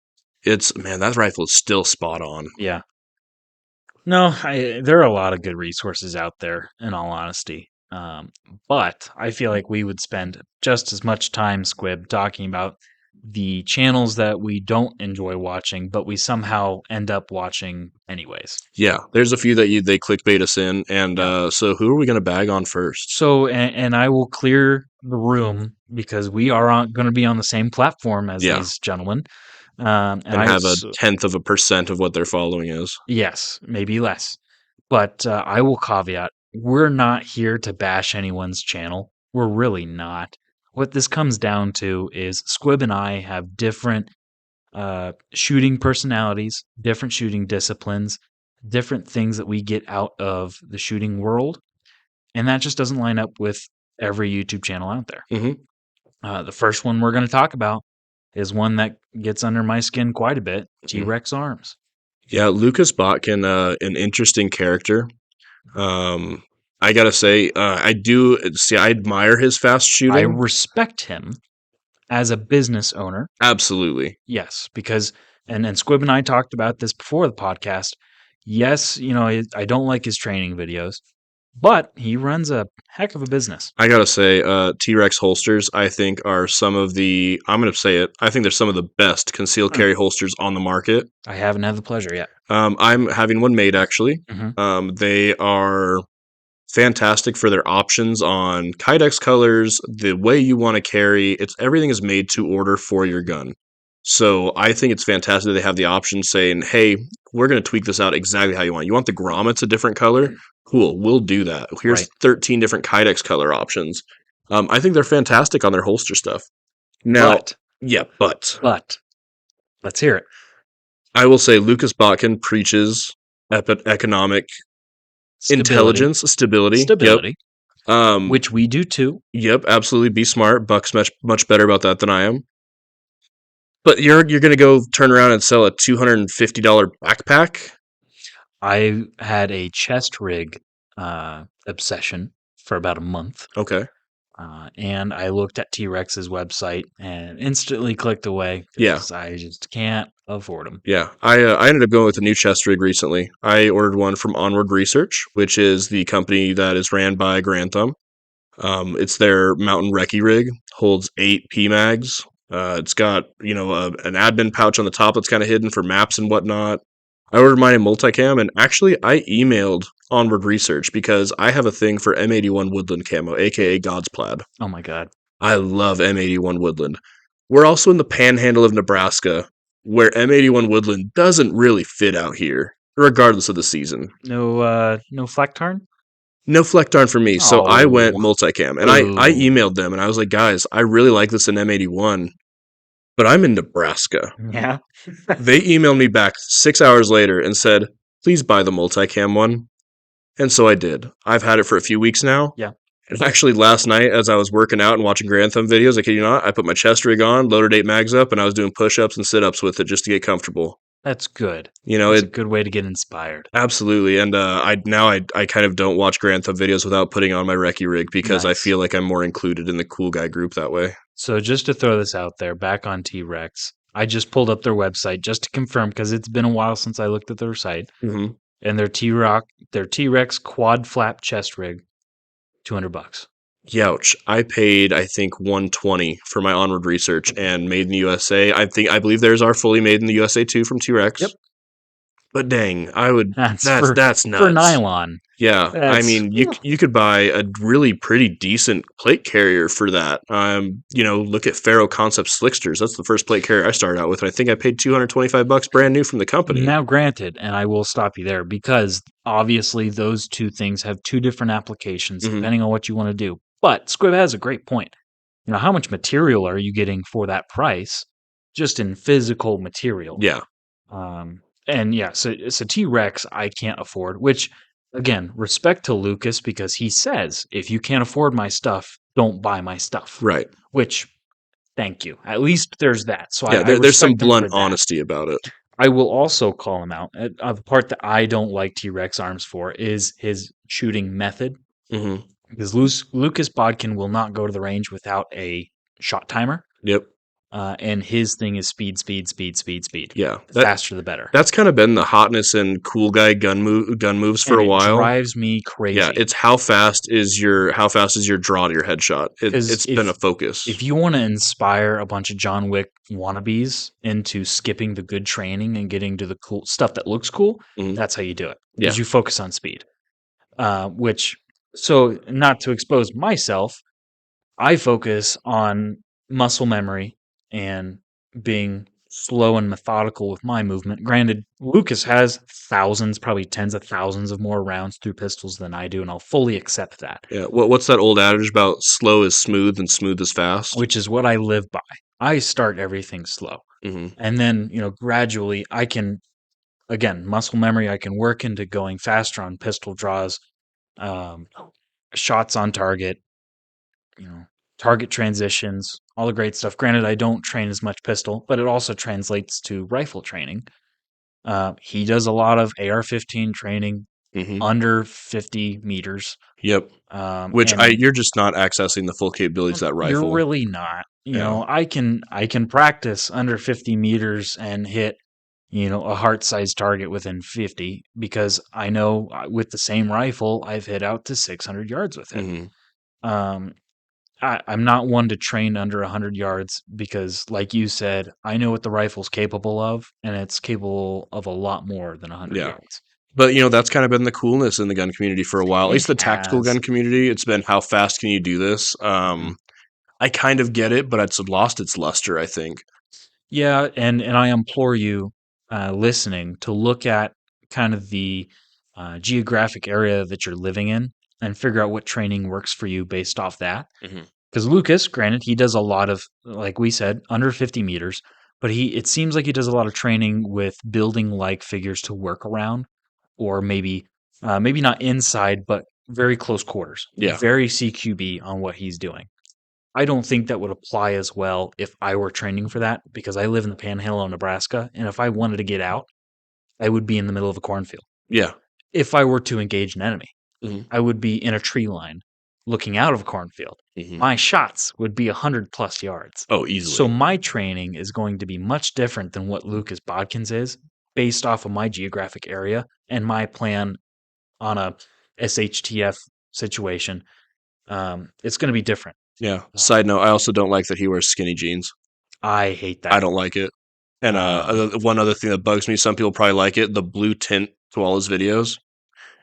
that rifle is still spot on. Yeah. No, there are a lot of good resources out there, in all honesty. But I feel like we would spend just as much time, Squib, talking about the channels that we don't enjoy watching, but we somehow end up watching anyways. Yeah, there's a few that they clickbait us in, and so who are we going to bag on first? So, and I will clear the room because we are going to be on the same platform as these gentlemen. And have 0.1% of what their following is. Yes, maybe less. But I will caveat, we're not here to bash anyone's channel. We're really not. What this comes down to is Squib and I have different shooting personalities, different shooting disciplines, different things that we get out of the shooting world. And that just doesn't line up with every YouTube channel out there. The first one we're going to talk about is one that gets under my skin quite a bit: Mhm. T-Rex arms. Yeah, Lucas Botkin, an interesting character. Um, I gotta say, I do see. I admire his fast I shooting. respect him as a business owner. Absolutely. Yes, because and Squib and I talked about this before the podcast. Yes, I don't like his training videos, but he runs a heck of a business. I gotta say, T-Rex holsters, I think, are some of the. I'm gonna say it. I think they're some of the best concealed Hmm. carry holsters on the market. I haven't had the pleasure yet. I'm having one made actually. Hmm. They are fantastic for their options on Kydex colors, the way you want to carry. It's everything is made to order for your gun. So I think it's fantastic that they have the option saying, "Hey, we're going to tweak this out exactly how you want. You want the grommets a different color? Cool, we'll do that. Here's Right, 13 different Kydex color options." I think they're fantastic on their holster stuff. Now, but yeah, but but let's hear it. I will say Lucas Botkin preaches economic Stability, intelligence, stability. Yep. stability, Um, which we do too. Yep, absolutely. Be smart. Buck's much better about that than I am. But you're gonna go turn around and sell a $250 backpack? I had a chest rig obsession for about a month. Okay. And I looked at T Rex's website and instantly clicked away Yeah, because I just can't afford them. yeah. I ended up going with a new chest rig recently. I ordered one from Onward Research, which is the company that is ran by Grantham. It's their mountain recce rig, holds 8 PMags. It's got an admin pouch on the top that's kind of hidden for maps and whatnot. I ordered mine in multicam, and actually I emailed Onward Research because I have a thing for M81 Woodland camo, aka God's Plaid. Oh my God. I love M81 Woodland. We're also in the panhandle of Nebraska, where M81 Woodland doesn't really fit out here, regardless of the season. No flak tarn? No Flectarn for me, so I went Oh, multicam, and I boo. emailed them, and I was like, guys, I really like this in M81, but I'm in Nebraska. Yeah. They emailed me back 6 hours later and said, please buy the multicam one. And so I did. I've had it for a few weeks now. Yeah. And actually, last night, as I was working out and watching Grantham videos, I kid you not, I put my chest rig on, loaded 8 mags up, and I was doing push ups and sit ups with it just to get comfortable. That's good. You know, That's a it good way to get inspired. absolutely. And I kind of don't watch Grantham videos without putting on my recce rig because I Nice. feel like I'm more included in the cool guy group that way. So just to throw this out there, back on T Rex, I just pulled up their website just to confirm because it's been a while since I looked at their site. Mm-hmm. And their T Rex quad flap chest rig, $200. Youch. I paid, I think, 120 for my Onward Research and Made in the USA. I believe theirs are fully made in the USA too from T Rex. Yep. But dang, I would. That's That's for nuts. nylon. Yeah, I That's mean, you could buy a really pretty decent plate carrier for that. Look at Faro Concept Slicksters. That's the first plate carrier I started out with, and I think I paid $225 brand new from the company. now granted, and I will stop you there because obviously those two things have two different applications Hmm. depending on what you want to do. But Squib has a great point. How much material are you getting for that price just in physical material? Yeah, And yeah, so T Rex I can't afford, which again, respect to Lucas because he says, if you can't afford my stuff, don't buy my stuff. right. Which, thank you. At least there's that. So Yeah, I there's some respect him for blunt that. honesty about it. I will also call him out. The part that I don't like T Rex arms for is his shooting method. Hmm. Because Lucas Bodkin will not go to the range without a shot timer. Yep. And his thing is speed, speed, speed, speed, speed. Yeah, The faster the better. that's kind of been the hotness in cool guy gun moves for And a it while. drives me crazy. Yeah, it's how fast is your draw to your headshot. It's been a focus. If you want to inspire a bunch of John Wick wannabes into skipping the good training and getting to the cool stuff that looks cool, Mhm. that's how you do it. Yeah. Is you focus on speed. So not to expose myself, I focus on muscle memory and being slow and methodical with my movement. Granted, Lucas has thousands, probably tens of thousands of more rounds through pistols than I do, and I'll fully accept that, Yeah. What's that old adage about slow is smooth and smooth is fast? which is what I live by. I start everything slow. Hmm. And then, gradually I can, again, muscle memory, I can work into going faster on pistol draws, um, shots on target, target transitions, all the great stuff. Granted, I don't train as much pistol, but it also translates to rifle training. He does a lot of AR-15 training Hmm. under 50 meters. Yep. Which And you're just not accessing the full capabilities of that you're rifle. really not. Yeah. I can practice under 50 meters and hit, a heart-sized target within 50 because I know with the same rifle I've hit out to 600 yards with it. Hmm. Um, I'm not one to train under 100 yards because, like you said, I know what the rifle's capable of, and it's capable of a lot more than 100 Yeah. yards. But that's kind of been the coolness in the gun community for a while. At It least the tactical has. gun community. It's been how fast can you do this? Mhm. I kind of get it, but it's lost its luster, I think. Yeah, and I implore you, listening, to look at kind of the geographic area that you're living in and figure out what training works for you based off that. Hmm. Because Lucas, granted, he does a lot of, like we said, under 50 meters, but it seems like he does a lot of training with building like figures to work around, or maybe not inside, but very close quarters, Yeah. very CQB on what he's doing. I don't think that would apply as well if I were training for that because I live in the panhandle of Nebraska, and if I wanted to get out, I would be in the middle of a cornfield. Yeah. If I were to engage an enemy, Hmm. I would be in a tree line looking out of a cornfield. Hmm. My shots would be 100 plus yards. Oh, So easily. my training is going to be much different than what Lucas Bodkins is based off of my geographic area and my plan on a SHTF situation. It's going to be different. Yeah. Um, Side note, I also don't like that he wears skinny jeans. I hate I that. don't like it. And Um, one other thing that bugs me, some people probably like it, the blue tint to all his videos.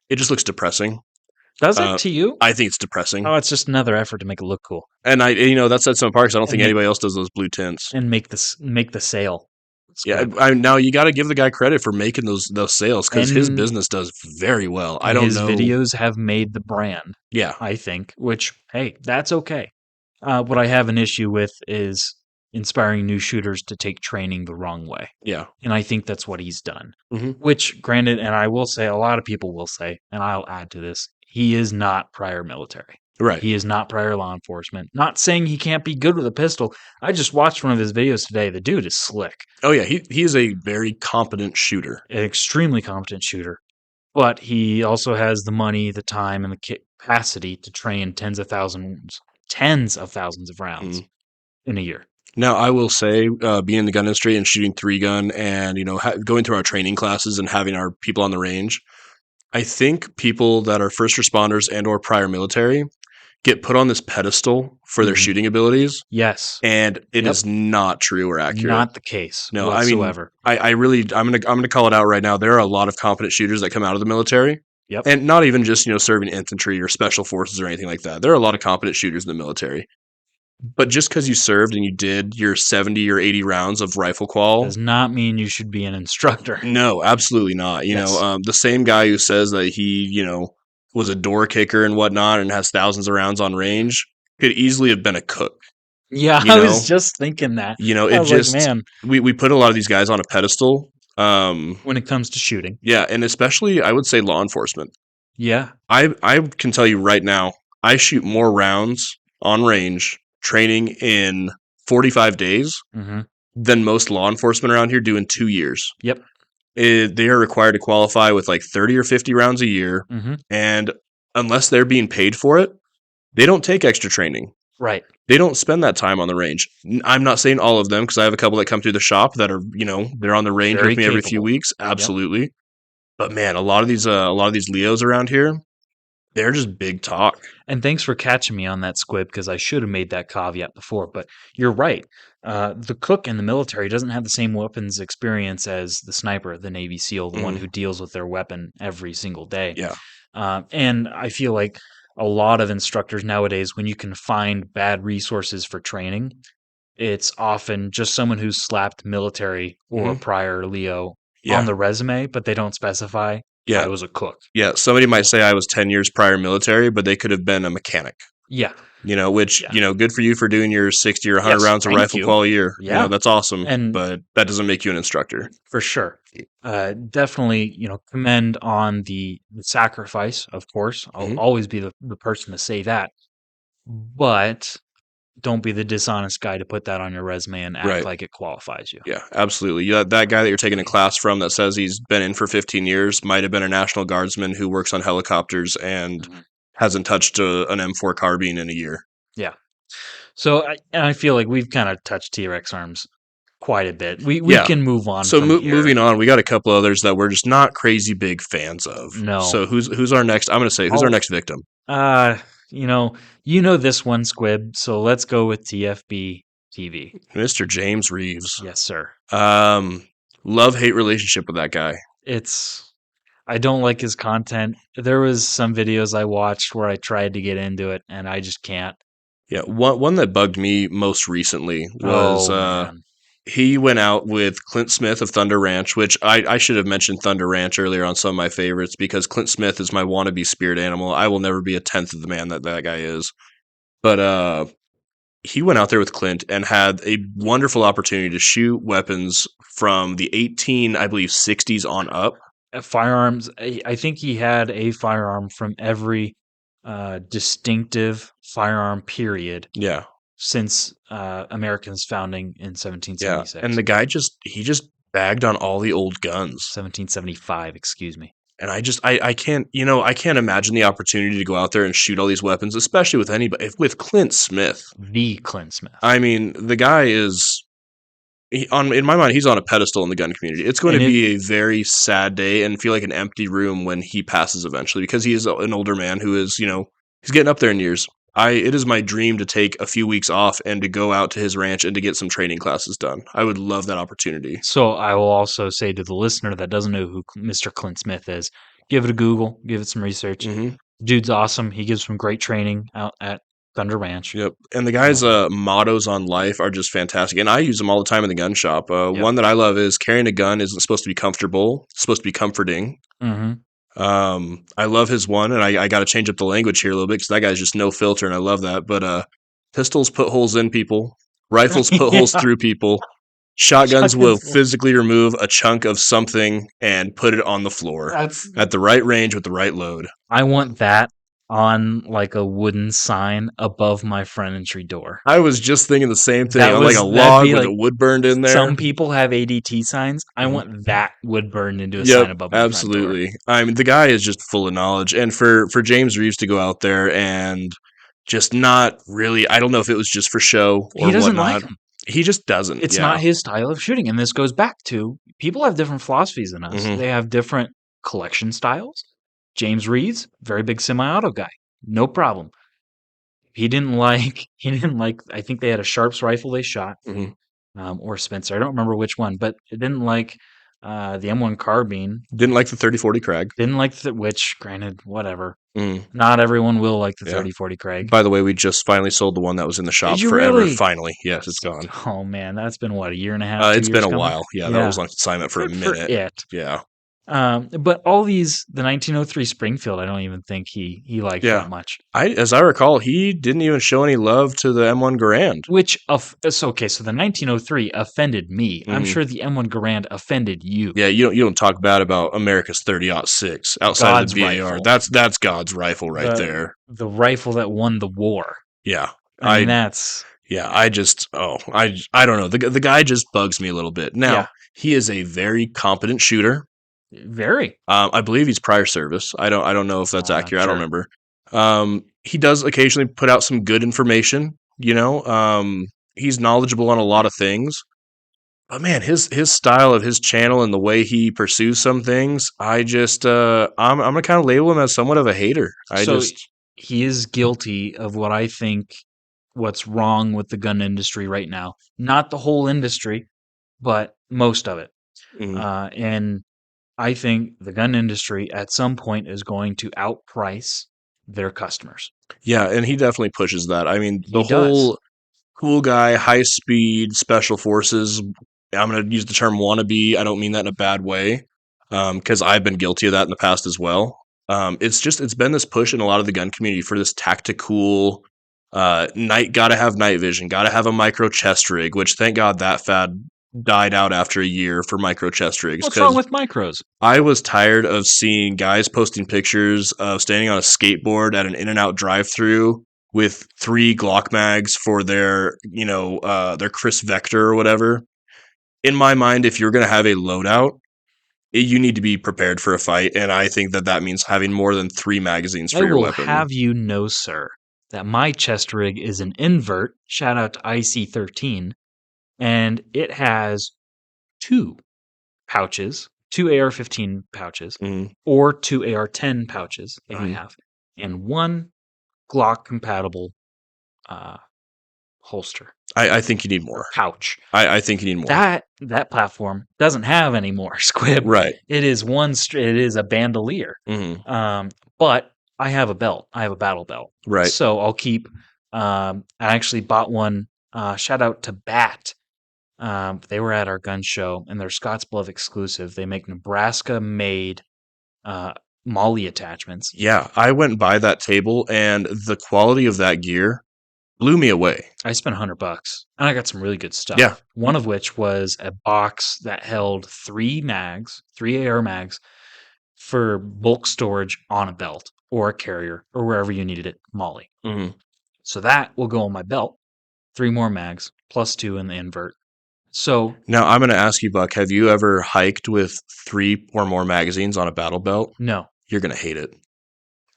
It just looks depressing. does it Uh, to you? I think it's depressing. Oh, it's just another effort to make it look cool And that sets some apart because I don't and think anybody else does those blue tints. make the sale. Yeah, Squib. now you got to give the guy credit for making those sales because his And business does very well. I and don't his know. videos have made the brand, Yeah, I think, which, hey, that's okay. What I have an issue with is inspiring new shooters to take training the wrong way. yeah, And I think that's what he's done. hmm, Which, granted, and I will say, a lot of people will say, and I'll add to this, he is not prior military. right. He is not prior law enforcement. Not saying he can't be good with a pistol. I just watched one of his videos today. The dude is slick, Oh yeah, he is a very competent shooter. an extremely competent shooter. But he also has the money, the time, and the capacity to train tens of thousands of rounds Mhm. in a year. Now I will say, being in the gun industry and shooting 3 gun, and going through our training classes and having our people on the range, I think people that are first responders and or prior military get put on this pedestal for their Mhm. shooting abilities, Yes. and it Yep. is not true or accurate. Not the case No, I mean, whatsoever. I really, I'm gonna call it out right now. There are a lot of competent shooters that come out of the military, Yep. and not even just serving infantry or special forces or anything like that. There are a lot of competent shooters in the military. But just because you served and you did your 70 or 80 rounds of rifle qual, Does not mean you should be an instructor. no, absolutely not. Yes. The same guy who says that he, was a door kicker and whatnot and has thousands of rounds on range could easily have been a cook. Yeah, You I was know, just thinking that. I it was like, just man, we put a lot of these guys on a pedestal. when it comes to shooting. Yeah, and especially I would say law enforcement. Yeah. I can tell you right now, I shoot more rounds on range training in 45 days Hmm. than most law enforcement around here do in 2 years. Yep. They are required to qualify with like 30 or 50 rounds a year, Hmm. and unless they're being paid for it, they don't take extra training. Right. They don't spend that time on the range. I'm not saying all of them because I have a couple that come through the shop that are, they're on the range Very with me every few capable. weeks. Yep. Absolutely. But man, a lot of these Leos around here, they're just big talk. And thanks for catching me on that, Squib, because I should have made that caveat before. But you're right. The cook in the military doesn't have the same weapons experience as the sniper, the Navy SEAL, the one Mhm. who deals with their weapon every single day. Yeah. And I feel like a lot of instructors nowadays, when you can find bad resources for training, it's often just someone who's slapped military or Hmm. prior Leo on Yeah. the resume, but they don't specify I Yeah. was a cook. Yeah. Somebody might So, say I was 10 years prior military, but they could have been a mechanic. yeah, Which, yeah. good for you for doing your 60 or 100 Yes, rounds of thank rifle you. qual a year. Yeah, That's awesome, and but that doesn't make you an instructor. for sure. Definitely, commend on the sacrifice, of course. I'll Hmm. always be the person to say that. But don't be the dishonest guy to put that on your resume and act Right. like it qualifies you. Yeah, absolutely. Yeah, that guy that you're taking a class from that says he's been in for 15 years might have been a National Guardsman who works on helicopters and Mhm. hasn't touched an M4 carbine in a year. Yeah. So I feel like we've kind of touched T-Rex arms quite a bit. We Yeah. can move on So from here. moving on, we got a couple others that we're just not crazy big fans of. No. So who's our next? I'm going to say who's our I'll next victim? uh you know this one, Squib, so let's go with TFB TV. Mr. James Reeves. Yes, sir. Um, love-hate relationship with that guy. It's I don't like his content. There was some videos I watched where I tried to get into it and I just can't. Yeah, one that bugged me most recently was Oh man. he went out with Clint Smith of Thunder Ranch, which I should have mentioned Thunder Ranch earlier on some of my favorites because Clint Smith is my wannabe spirit animal. I will never be a tenth of the man that guy is. But he went out there with Clint and had a wonderful opportunity to shoot weapons from the 18, I believe, 60s on up. Firearms, I think he had a firearm from every distinctive firearm period Yeah, since America's founding in yeah. 1776. And the guy just bagged on all the old guns. 1775, excuse me. And I can't, I can't imagine the opportunity to go out there and shoot all these weapons, especially with anybody, with Clint Smith. The Clint Smith. I mean, the guy is in my mind, he's on a pedestal in the gun community. It's going to be a very sad day and feel like an empty room when he passes eventually because he is an older man who is, he's getting up there in years. It is my dream to take a few weeks off and to go out to his ranch and to get some training classes done. I would love that opportunity. So I will also say to the listener that doesn't know who Mr. Clint Smith is, give it a Google, give it some research. Mm-hmm. Dude's awesome. He gives some great training out at Thunder Ranch. Yep. And the guy's mottos on life are just fantastic. And I use them all the time in the gun shop. Yep. One that I love is carrying a gun isn't supposed to be comfortable. It's supposed to be comforting. Mm-hmm. I love his one, and I got to change up the language here a little bit because that guy's just no filter, and I love that. But pistols put holes in people, rifles put holes through people, shotguns will physically remove a chunk of something and put it on the floor at the right range with the right load. I want that on like a wooden sign above my front entry door. I was just thinking the same thing. On like a log with a wood burned in there. Some people have ADT signs. I want that wood burned into a sign above my front door. Absolutely. I mean, the guy is just full of knowledge. And for James Reeves to go out there and just not really, I don't know if it was just for show or he doesn't whatnot. like him. He just doesn't. It's not his style of shooting. And this goes back to people have different philosophies than us. Mhm. They have different collection styles. James Reeves, very big semi-auto guy. No problem. He didn't like, I think they had a Sharps rifle they shot, Mhm. Or Spencer. I don't remember which one, but it didn't like the M1 carbine. Didn't like the 30-40 Krag. Didn't like which, granted, whatever. Mm. Not everyone will like the Yeah. 30-40 Krag. By the way, we just finally sold the one that was in the shop Did you forever. really? Finally. Yes, it's gone. Oh, man, that's been, what, a year and a half? It's been a coming? while. Yeah, that was on consignment for a minute. Yeah. But all these, the 1903 Springfield, I don't even think he liked that much. As I recall, he didn't even show any love to the M1 Garand. Which, so the 1903 offended me. I'm sure the M1 Garand offended you. Yeah, you don't talk bad about America's 30-06 outside God's of the VAR. rifle. That's God's rifle right there. The rifle that won the war. Yeah. I mean, that's... Yeah, I don't know. The guy just bugs me a little bit. Now, he is a very competent shooter. Very. I believe he's prior service. I don't know if that's accurate. Sure. I don't remember. He does occasionally put out some good information. He's knowledgeable on a lot of things. But man, his style of his channel and the way he pursues some things, I'm gonna kind of label him as somewhat of a hater. He is guilty of what I think what's wrong with the gun industry right now. Not the whole industry, but most of it. Mm-hmm. And I think the gun industry at some point is going to outprice their customers. Yeah, and he definitely pushes that. I mean, whole cool guy, high speed, special forces. I'm going to use the term wannabe. I don't mean that in a bad way, because I've been guilty of that in the past as well. It's been this push in a lot of the gun community for this tactical, gotta have night vision, gotta have a micro chest rig, which thank God that fad died out after a year for micro chest rigs. What's wrong with micros? I was tired of seeing guys posting pictures of standing on a skateboard at an In-N-Out drive-through with 3 Glock mags for their Chris Vector or whatever. In my mind, if you're going to have a loadout, you need to be prepared for a fight, and I think that means having more than 3 magazines I for your will weapon. have you know, sir, that my chest rig is an invert, shout out to IC13, and it has 2 pouches, 2 AR-15 pouches, Mhm, or 2 AR-10 pouches that I mhm. have, and 1 Glock compatible uh, holster I think you need or more. pouch. I think you need more. That platform doesn't have any more Squib. Right. It is it is a bandolier. Mhm. But I have a belt. I have a battle belt. Right. So I'll keep. I actually bought one. Shout out to Bat. They were at our gun show and they're Scottsbluff exclusive. They make Nebraska made uh, Molly attachments. Yeah, I went by that table, and the quality of that gear blew me away. I spent $100 and I got some really good Yeah. stuff. One of which was a box that held 3 AR mags for bulk storage on a belt or a carrier or wherever you needed it, Molly. Mhm. So that will go on my belt. 3 more mags plus 2 in the invert. So Now I'm gonna ask you, Buck, have you ever hiked with 3 or more magazines on a battle belt? no, You're gonna hate it.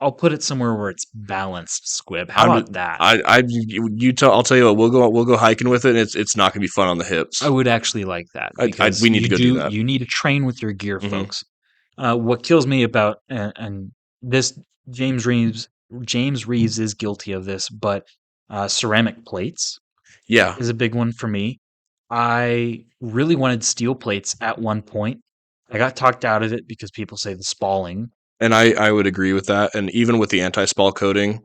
I'll put it somewhere where it's balanced, Squib. How I'm just, about that? I'll tell you what, we'll go hiking with it, and it's not gonna be fun on the hips. I would actually like that because We need to go do that. you need to train with your gear, Mhm. folks. What kills me about and this James Reeves James Reeves is guilty of this, but ceramic plates Yeah, is a big one for me. I really wanted steel plates at one point. I got talked out of it because people say the spalling. and I would agree with that, and even with the anti-spall coating,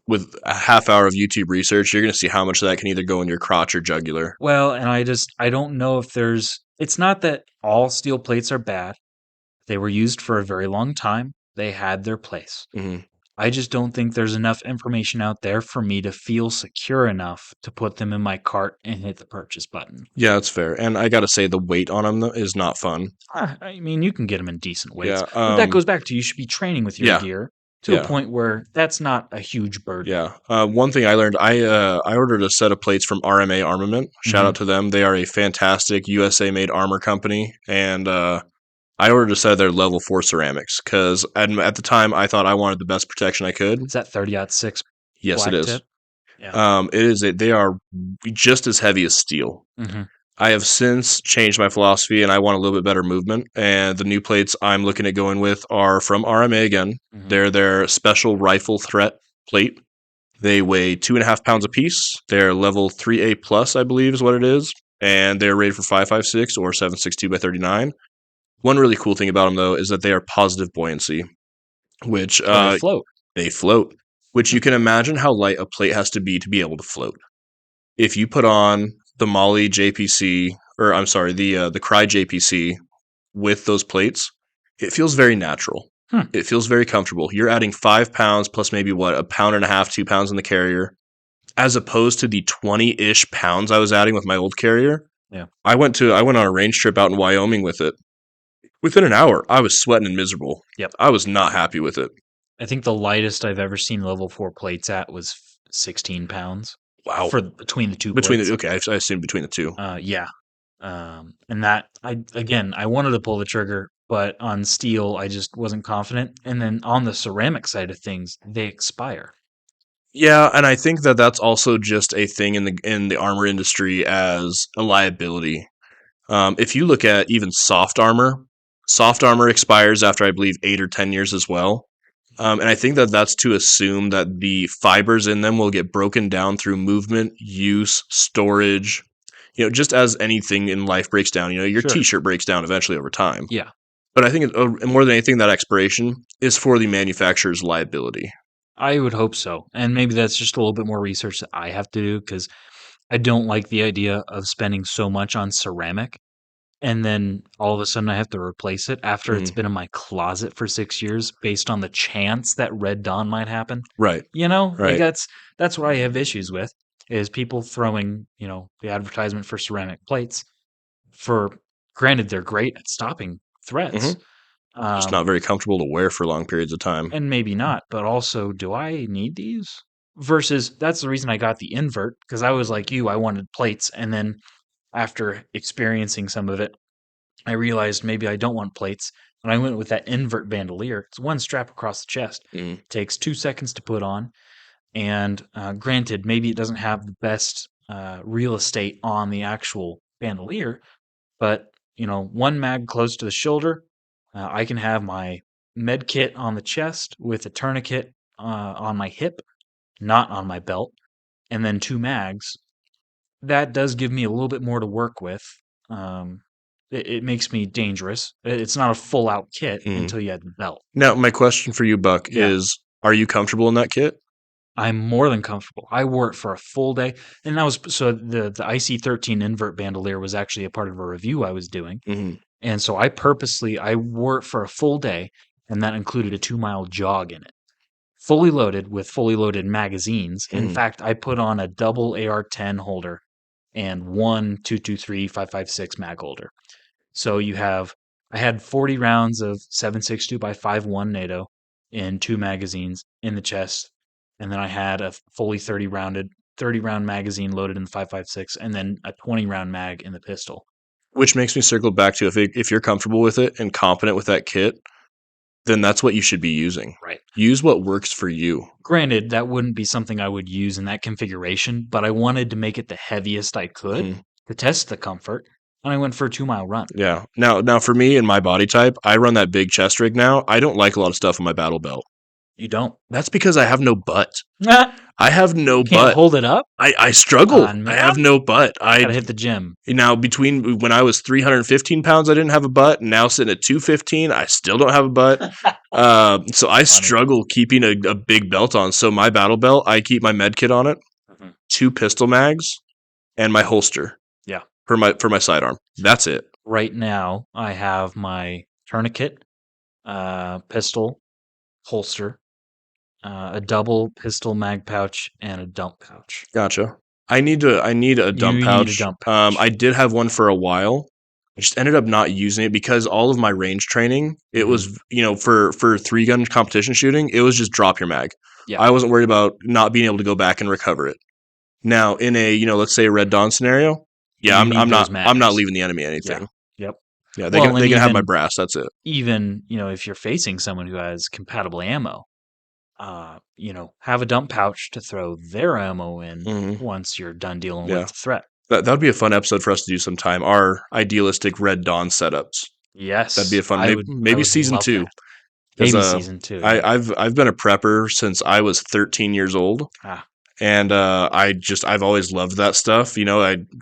with a half hour of YouTube research, you're gonna see how much of that can either go in your crotch or jugular. Well, and I don't know if there's it's not that all steel plates are bad. They were used for a very long time. They had their place. Mhm. I just don't think there's enough information out there for me to feel secure enough to put them in my cart and hit the purchase button. Yeah, that's fair, and I gotta say the weight on them is not fun. I mean, you can get them in decent weights, Yeah, but that goes back to you should be training with your yeah, gear to a yeah. point where that's not a huge burden. Yeah. One thing I learned, I ordered a set of plates from RMA Armament. Shout Mhm. out to them. They are a fantastic USA made armor company, and I ordered a set of their level 4 ceramics because at the time I thought I wanted the best protection I could. Is that 30-06 Yes, it black is. tip? Yeah. It is. They are just as heavy as steel. Mhm. I have since changed my philosophy, and I want a little bit better movement. And the new plates I'm looking at going with are from RMA again. Mhm. They're their special rifle threat plate. They weigh 2.5 pounds apiece. They're level 3A plus, I believe, is what it is, and they're rated for 5.56 or 7.62 by 39. One really cool thing about them, though, is that they are positive buoyancy, which So they float. they float. Which Hmm. you can imagine how light a plate has to be able to float. If you put on the Molly JPC, or I'm sorry, the Cry JPC with those plates, it feels very natural. Hmm. It feels very comfortable. You're adding 5 pounds plus maybe a pound and a half, 2 pounds in the carrier, as opposed to the 20-ish pounds I was adding with my old carrier. Yeah. I went on a range trip out in Wyoming with it. Within an hour, I was sweating and miserable. Yep. I was not happy with it. I think the lightest I've ever seen level 4 plates at was 16 pounds Wow. for between the two Between plates. the okay, I assumed between the two. Yeah. And that I wanted to pull the trigger, but on steel I just wasn't confident. And then on the ceramic side of things, they expire. Yeah, and I think that's also just a thing in the armor industry as a liability. If you look at even soft armor expires after I believe 8 or 10 years as well. And I think that's to assume that the fibers in them will get broken down through movement, use, storage. Just as anything in life breaks down. Your Sure. T-shirt breaks down eventually over time. Yeah. But I think more than anything, that expiration is for the manufacturer's liability. I would hope so. And maybe that's just a little bit more research that I have to do because I don't like the idea of spending so much on ceramic and then all of a sudden I have to replace it after it's Mhm. been in my closet for 6 years based on the chance that Red Dawn might happen. Right, Like right. that's what I have issues with is people throwing, the advertisement for ceramic plates for granted they're great at stopping hmm threats. Just Um not very comfortable to wear for long periods of time. and maybe not, but also do I need these? Versus that's the reason I got the invert, because I was like you, I wanted plates, and then after experiencing some of it, I realized maybe I don't want plates, and I went with that invert bandolier. It's one strap across the chest. Mm. Takes 2 seconds to put on, and granted, maybe it doesn't have the best real estate on the actual bandolier, but one mag close to the shoulder, I can have my med kit on the chest with a tourniquet on my hip, not on my belt, and then 2 mags. That does give me a little bit more to work with. Um, it makes me dangerous. It's not a full out kit Mm. until you add the belt. Now, my question for you, Buck, Yeah. is: are you comfortable in that kit? I'm more than comfortable. I wore it for a full day, and that was so the IC13 invert bandolier was actually a part of a review I was doing, Mm-hmm. and so I wore it for a full day, and that included a 2 mile jog in it, fully loaded with fully loaded magazines. In Mm-hmm. fact, I put on a double AR-10 holder and one 223 5.56 mag holder. So I had 40 rounds of 7.62 by 5.1 NATO in 2 magazines in the chest, and then I had a fully 30 round magazine loaded in the 5.56, and then a 20 round mag in the pistol. Which makes me circle back to if you're comfortable with it and competent with that kit, then that's what you should be using. Right. Use what works for you. Granted, that wouldn't be something I would use in that configuration, but I wanted to make it the heaviest I could Mm-hmm. to test the comfort, and I went for a 2 mile run. Yeah. Now, for me and my body type, I run that big chest rig now. I don't like a lot of stuff on my battle belt. You don't. That's because I have no butt. Nah, I have no can't butt. hold it up. I struggle. I Man, have no butt. gotta hit the gym. Now, between when I was 315 pounds, I didn't have a butt. And now sitting at 215, I still don't have a butt. So I struggle keeping a big belt on. So my battle belt, I keep my med kit on it, 2 pistol mags, and my holster. Yeah. For my sidearm. That's it. Right now, I have my tourniquet, pistol, holster, a double pistol mag pouch, and a dump pouch. Gotcha. I need a dump You pouch. need a dump pouch. I did have one for a while. I just ended up not using it because all of my range training, it was, for 3-gun competition shooting, it was just drop your mag. Yeah. I wasn't worried about not being able to go back and recover it. Now, in a, let's say a Red Dawn scenario, yeah, You need I'm those not mags. leaving the enemy anything. Yep. Yeah, they can have my brass. That's it. Even, if you're facing someone who has compatible ammo, have a dump pouch to throw their ammo in Mhm. once you're done dealing Yeah. with the threat. That would be a fun episode for us to do sometime. Our idealistic Red Dawn setups. Yes. That'd be a fun. I Maybe would season love 2. that. Maybe season 2. Yeah. I've been a prepper since I was 13 years old. And I've always loved that stuff.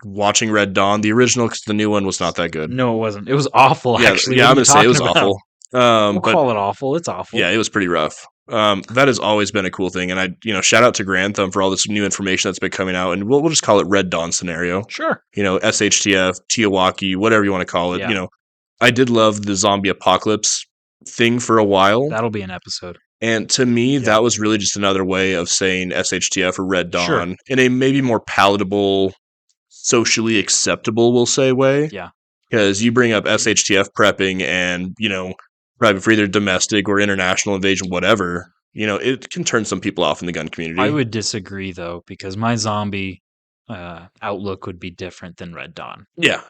Watching Red Dawn, the original, because the new one was not that good. No, it wasn't. It was awful, actually. Yeah, What I'm are you gonna say it was talking about? awful. We'll call it awful. It's awful. Yeah, it was pretty rough. That has always been a cool thing, and shout out to Grand Thumb for all this new information that's been coming out, and we'll just call it Red Dawn scenario. Sure. SHTF, Tiawaki, whatever you want to call it. Yeah. I did love the zombie apocalypse thing for a while. That'll be an episode. And to me, that was really just another way of saying SHTF or Red Dawn in a maybe more palatable, socially acceptable, we'll say, way. Yeah. Because you bring up SHTF prepping and, prepping for either domestic or international invasion, whatever, it can turn some people off in the gun community. I would disagree, though, because my zombie outlook would be different than Red Dawn. Yeah.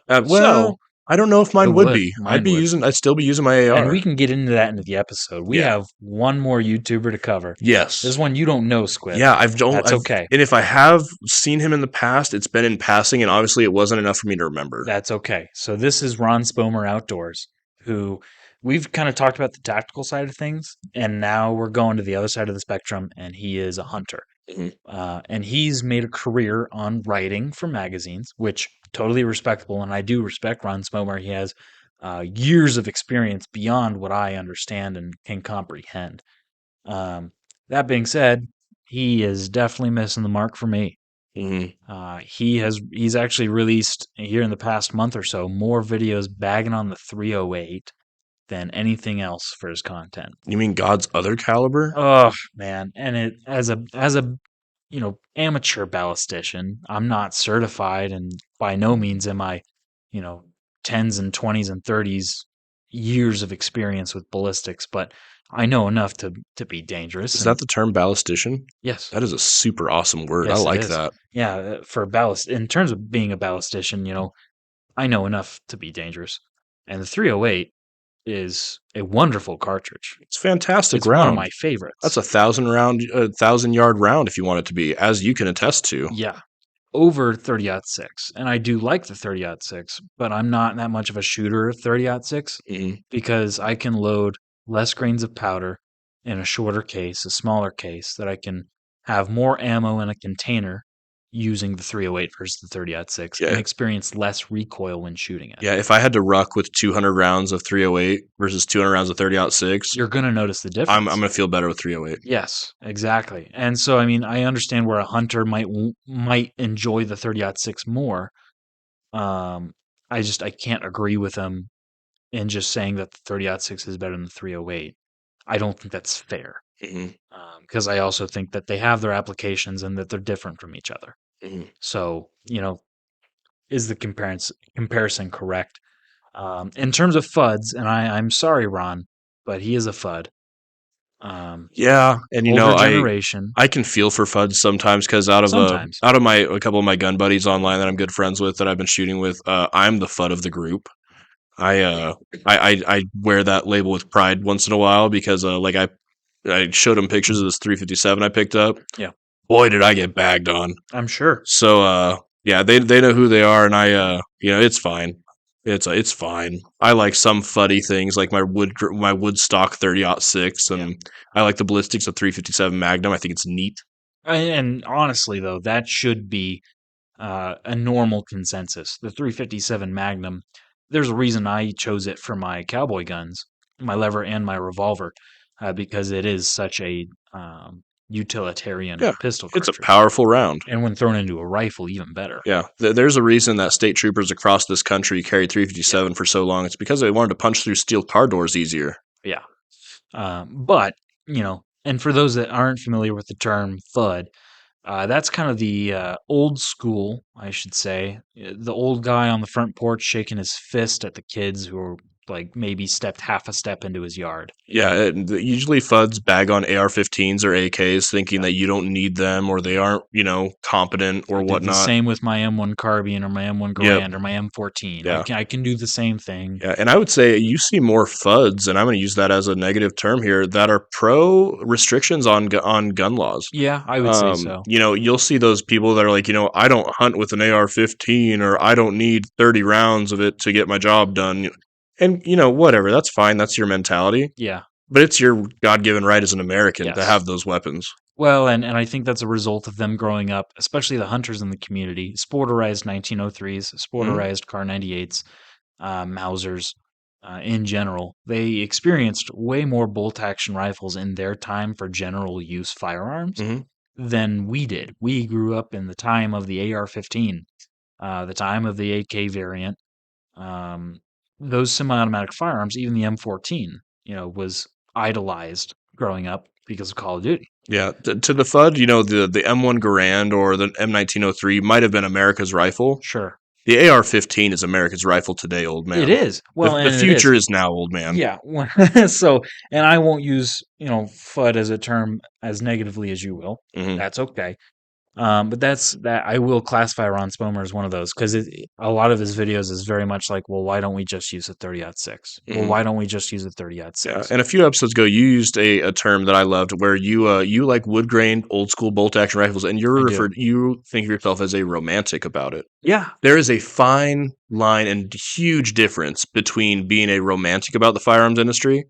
I don't know if mine would be. I'd still be using my AR. And we can get into that into the episode. We have one more YouTuber to cover. Yes. This one you don't know, Squib. Yeah, That's okay. And if I have seen him in the past, it's been in passing, and obviously it wasn't enough for me to remember. That's okay. So this is Ron Spomer Outdoors, who we've kind of talked about the tactical side of things, and now we're going to the other side of the spectrum, and he is a hunter. Mm-hmm. And he's made a career on writing for magazines, which totally respectable, and I do respect Ron Spomer. He has years of experience beyond what I understand and can comprehend. That being said, he is definitely missing the mark for me. Mm-hmm. He's actually released here in the past month or so more videos bagging on the 308 than anything else for his content. You mean God's other caliber? Oh man, and it as a amateur ballistician, I'm not certified, and by no means am I, 10s and 20s and 30s years of experience with ballistics, but I know enough to be dangerous, Is and that the term ballistician? yes, That is a super awesome word. I yes, it like is. that. Yeah, for ballast in terms of being a ballistician, I know enough to be dangerous, and the 308 is a wonderful cartridge. It's a fantastic It's one of round. my That's favorites. a 1,000 yard round if you want it to be, as you can attest to. Yeah, over 30-06, and I do like the 30-06, but I'm not that much of a shooter of 30-06 Mhm. because I can load less grains of powder in a shorter case, a smaller case, that I can have more ammo in a container using the 308 versus the 30-06 and Yeah, experience less recoil when shooting it. yeah. If I had to ruck with 200 rounds of 308 versus 200 rounds of 30-06, You're going to notice the I'm difference. gonna feel better with 308. Yes, exactly. And so, I mean, I understand where a hunter might enjoy the 30-06 more. Um, I can't agree with them in just saying that the 30-06 is better than the 308. I don't think that's fair. Mhm, Because I also think that they have their applications and that they're different from each other. mhm. So, is the comparison correct? In terms of FUDs, and I'm sorry, Ron, but he is a FUD. Um, Yeah, and older generation, I can feel for FUDs sometimes because sometimes. out of my a couple of my gun buddies online that I'm good friends with that I've been shooting with, I'm the FUD of the group. I uh I wear that label with pride once in a while because I showed him pictures of this 357 I picked up. Yeah, Boy, did I get bagged on. I'm sure. So yeah, they know who they are, and it's fine. It's fine. I like some fuddy things like my Woodstock 30-06, Yeah. and I like the ballistics of 357 Magnum. I think it's neat. And honestly, though, that should be a normal consensus. The 357 Magnum, there's a reason I chose it for my cowboy guns, my lever and my revolver, because it is such a utilitarian Yeah, pistol it's a cartridge. powerful round. And when thrown into a rifle, even better. Yeah, there's a reason that state troopers across this country carried Yeah. 357 for so long. It's because they wanted to punch through steel car doors easier. Yeah. But, and for those that aren't familiar with the term FUD, that's kind of the old school, I should say. The old guy on the front porch shaking his fist at the kids who are like maybe stepped half a step into his yard. Yeah, usually FUDs bag on AR-15s or AKs, thinking Yeah. that you don't need them or they aren't, competent I or did the whatnot. same with my M1 carbine or my M1 Yep. Garand or my M14. I Yeah. can I can do the same thing. Yeah, and I would say you see more FUDs, and I'm going to use that as a negative term here, that are pro restrictions on gun laws. Yeah, I would say so. You'll see those people that are like, I don't hunt with an AR-15 or I don't need 30 rounds of it to get my job done. And whatever, that's fine. That's your mentality. Yeah. But it's your God-given right as an American to Yes. have those weapons. Well, and I think that's a result of them growing up, especially the hunters in the community, sporterized 1903s, Mhm. sporterized Car 98s, Mausers, in general. They experienced way more bolt action rifles in their time for general use firearms Mhm. than we did. We grew up in the time of the AR-15, the time of the AK variant. Um, those semi-automatic firearms, even the M14, was idolized growing up because of Call of Duty. Yeah, to the FUD, the M1 Garand or the M1903 might have been America's rifle. Sure. The AR-15 is America's rifle today, old It man. is. The Well, the and it is. future is now, old man. Yeah. So, and I won't use, FUD as a term as negatively as you will. Mhm. That's okay. But that's that. I will classify Ron Spomer as one of those because a lot of his videos is very much like, well, why don't we just use a 30-06? Well, Mhm. why don't we just use a Yeah, 30-06? and a few episodes ago, you used a term that I loved, where you like wood grain, old school bolt action rifles, and I do. you think of yourself as a romantic about it. Yeah. There is a fine line and huge difference between being a romantic about the firearms industry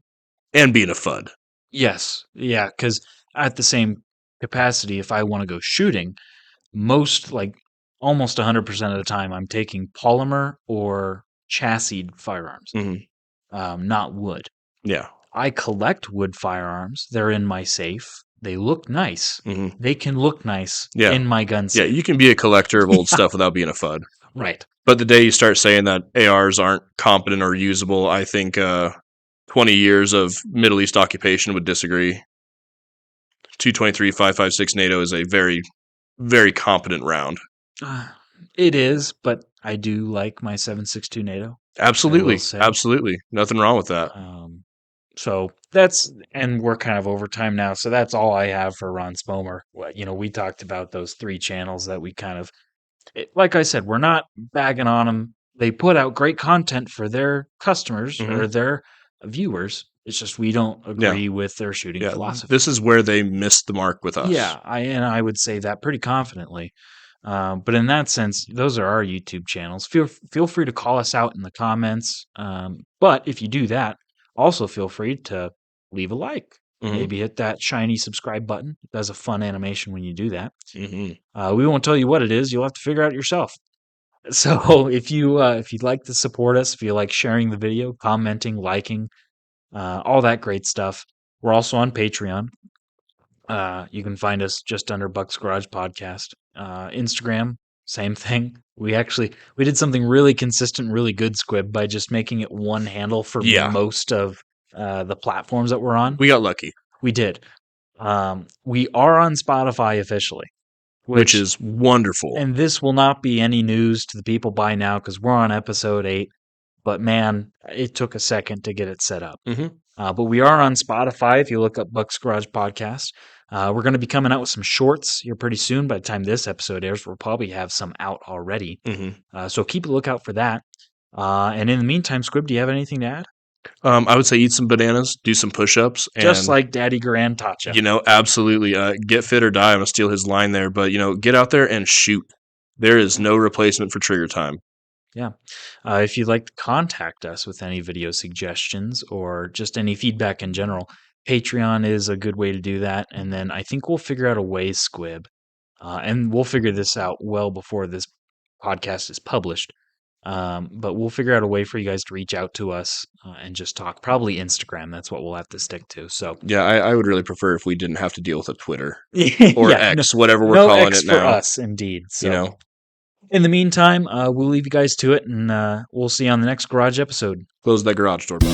and being a FUD. Yes. Yeah. Because at the same capacity, if I want to go shooting, most like almost 100% of the time, I'm taking polymer or chassis firearms, Mhm. not wood. Yeah. I collect wood firearms. They're in my safe. They look nice. Mhm. They can look nice Yeah. in my gun Yeah, safe. you can be a collector of old Yeah. stuff without being a FUD. Right. But the day you start saying that ARs aren't competent or usable, I think 20 years of Middle East occupation would disagree. 223 5.56 NATO is a very, very competent round. Uh, it is, but I do like my 7.62 NATO. I will Absolutely. say. Absolutely. Nothing wrong with that. Um, So and we're kind of over time now. So that's all I have for Ron Spomer. We talked about those 3 channels that we kind of, like I said, we're not bagging on them. They put out great content for their customers or Mhm. their viewers. It's just we don't Yeah. agree with their shooting Yeah. philosophy. This is where they missed the mark with us. Yeah, I would say that pretty confidently. But in that sense, those are our YouTube channels. Feel free to call us out in the comments. But if you do that, also feel free to leave a like. Mhm. Maybe hit that shiny subscribe button. It does a fun animation when you do that. Mhm. We won't tell you what it is. You'll have to figure out yourself. So if you'd like to support us, if you like sharing the video, commenting, liking, all that great stuff, we're also on Patreon. You can find us just under Buck's Garage Podcast. Instagram, same thing. We did something really consistent, really good, Squib, by just making it one handle for Yeah. most of the platforms that we're on. We got lucky, We did. We are on Spotify officially, which which is wonderful. and this will not be any news to the people by now because we're on episode 8. But man, it took a second to get it set up. Mhm. But we are on Spotify if you look up Buck's Garage Podcast. We're going to be coming out with some shorts here pretty soon. By the time this episode airs, we'll probably have some out already. Mhm. So keep a lookout for that. And in the meantime, Squib, do you have anything to add? I would say eat some bananas, do some push-ups, Just and like Daddy Grand taught you. absolutely, get fit or die. I'm gonna steal his line there, but get out there and shoot. There is no replacement for trigger time. Yeah. If you'd like to contact us with any video suggestions or just any feedback in general, Patreon is a good way to do that. And then I think we'll figure out a way, Squib, and we'll figure this out well before this podcast is published. But we'll figure out a way for you guys to reach out to us and just talk. Probably Instagram. That's what we'll have to stick to. So, Yeah, I would really prefer if we didn't have to deal with a Twitter or yeah, X, whatever we're no calling X it for now. us, indeed. You So, know, in the meantime, we'll leave you guys to it, and we'll see you on the next garage episode. close that garage door, Buck.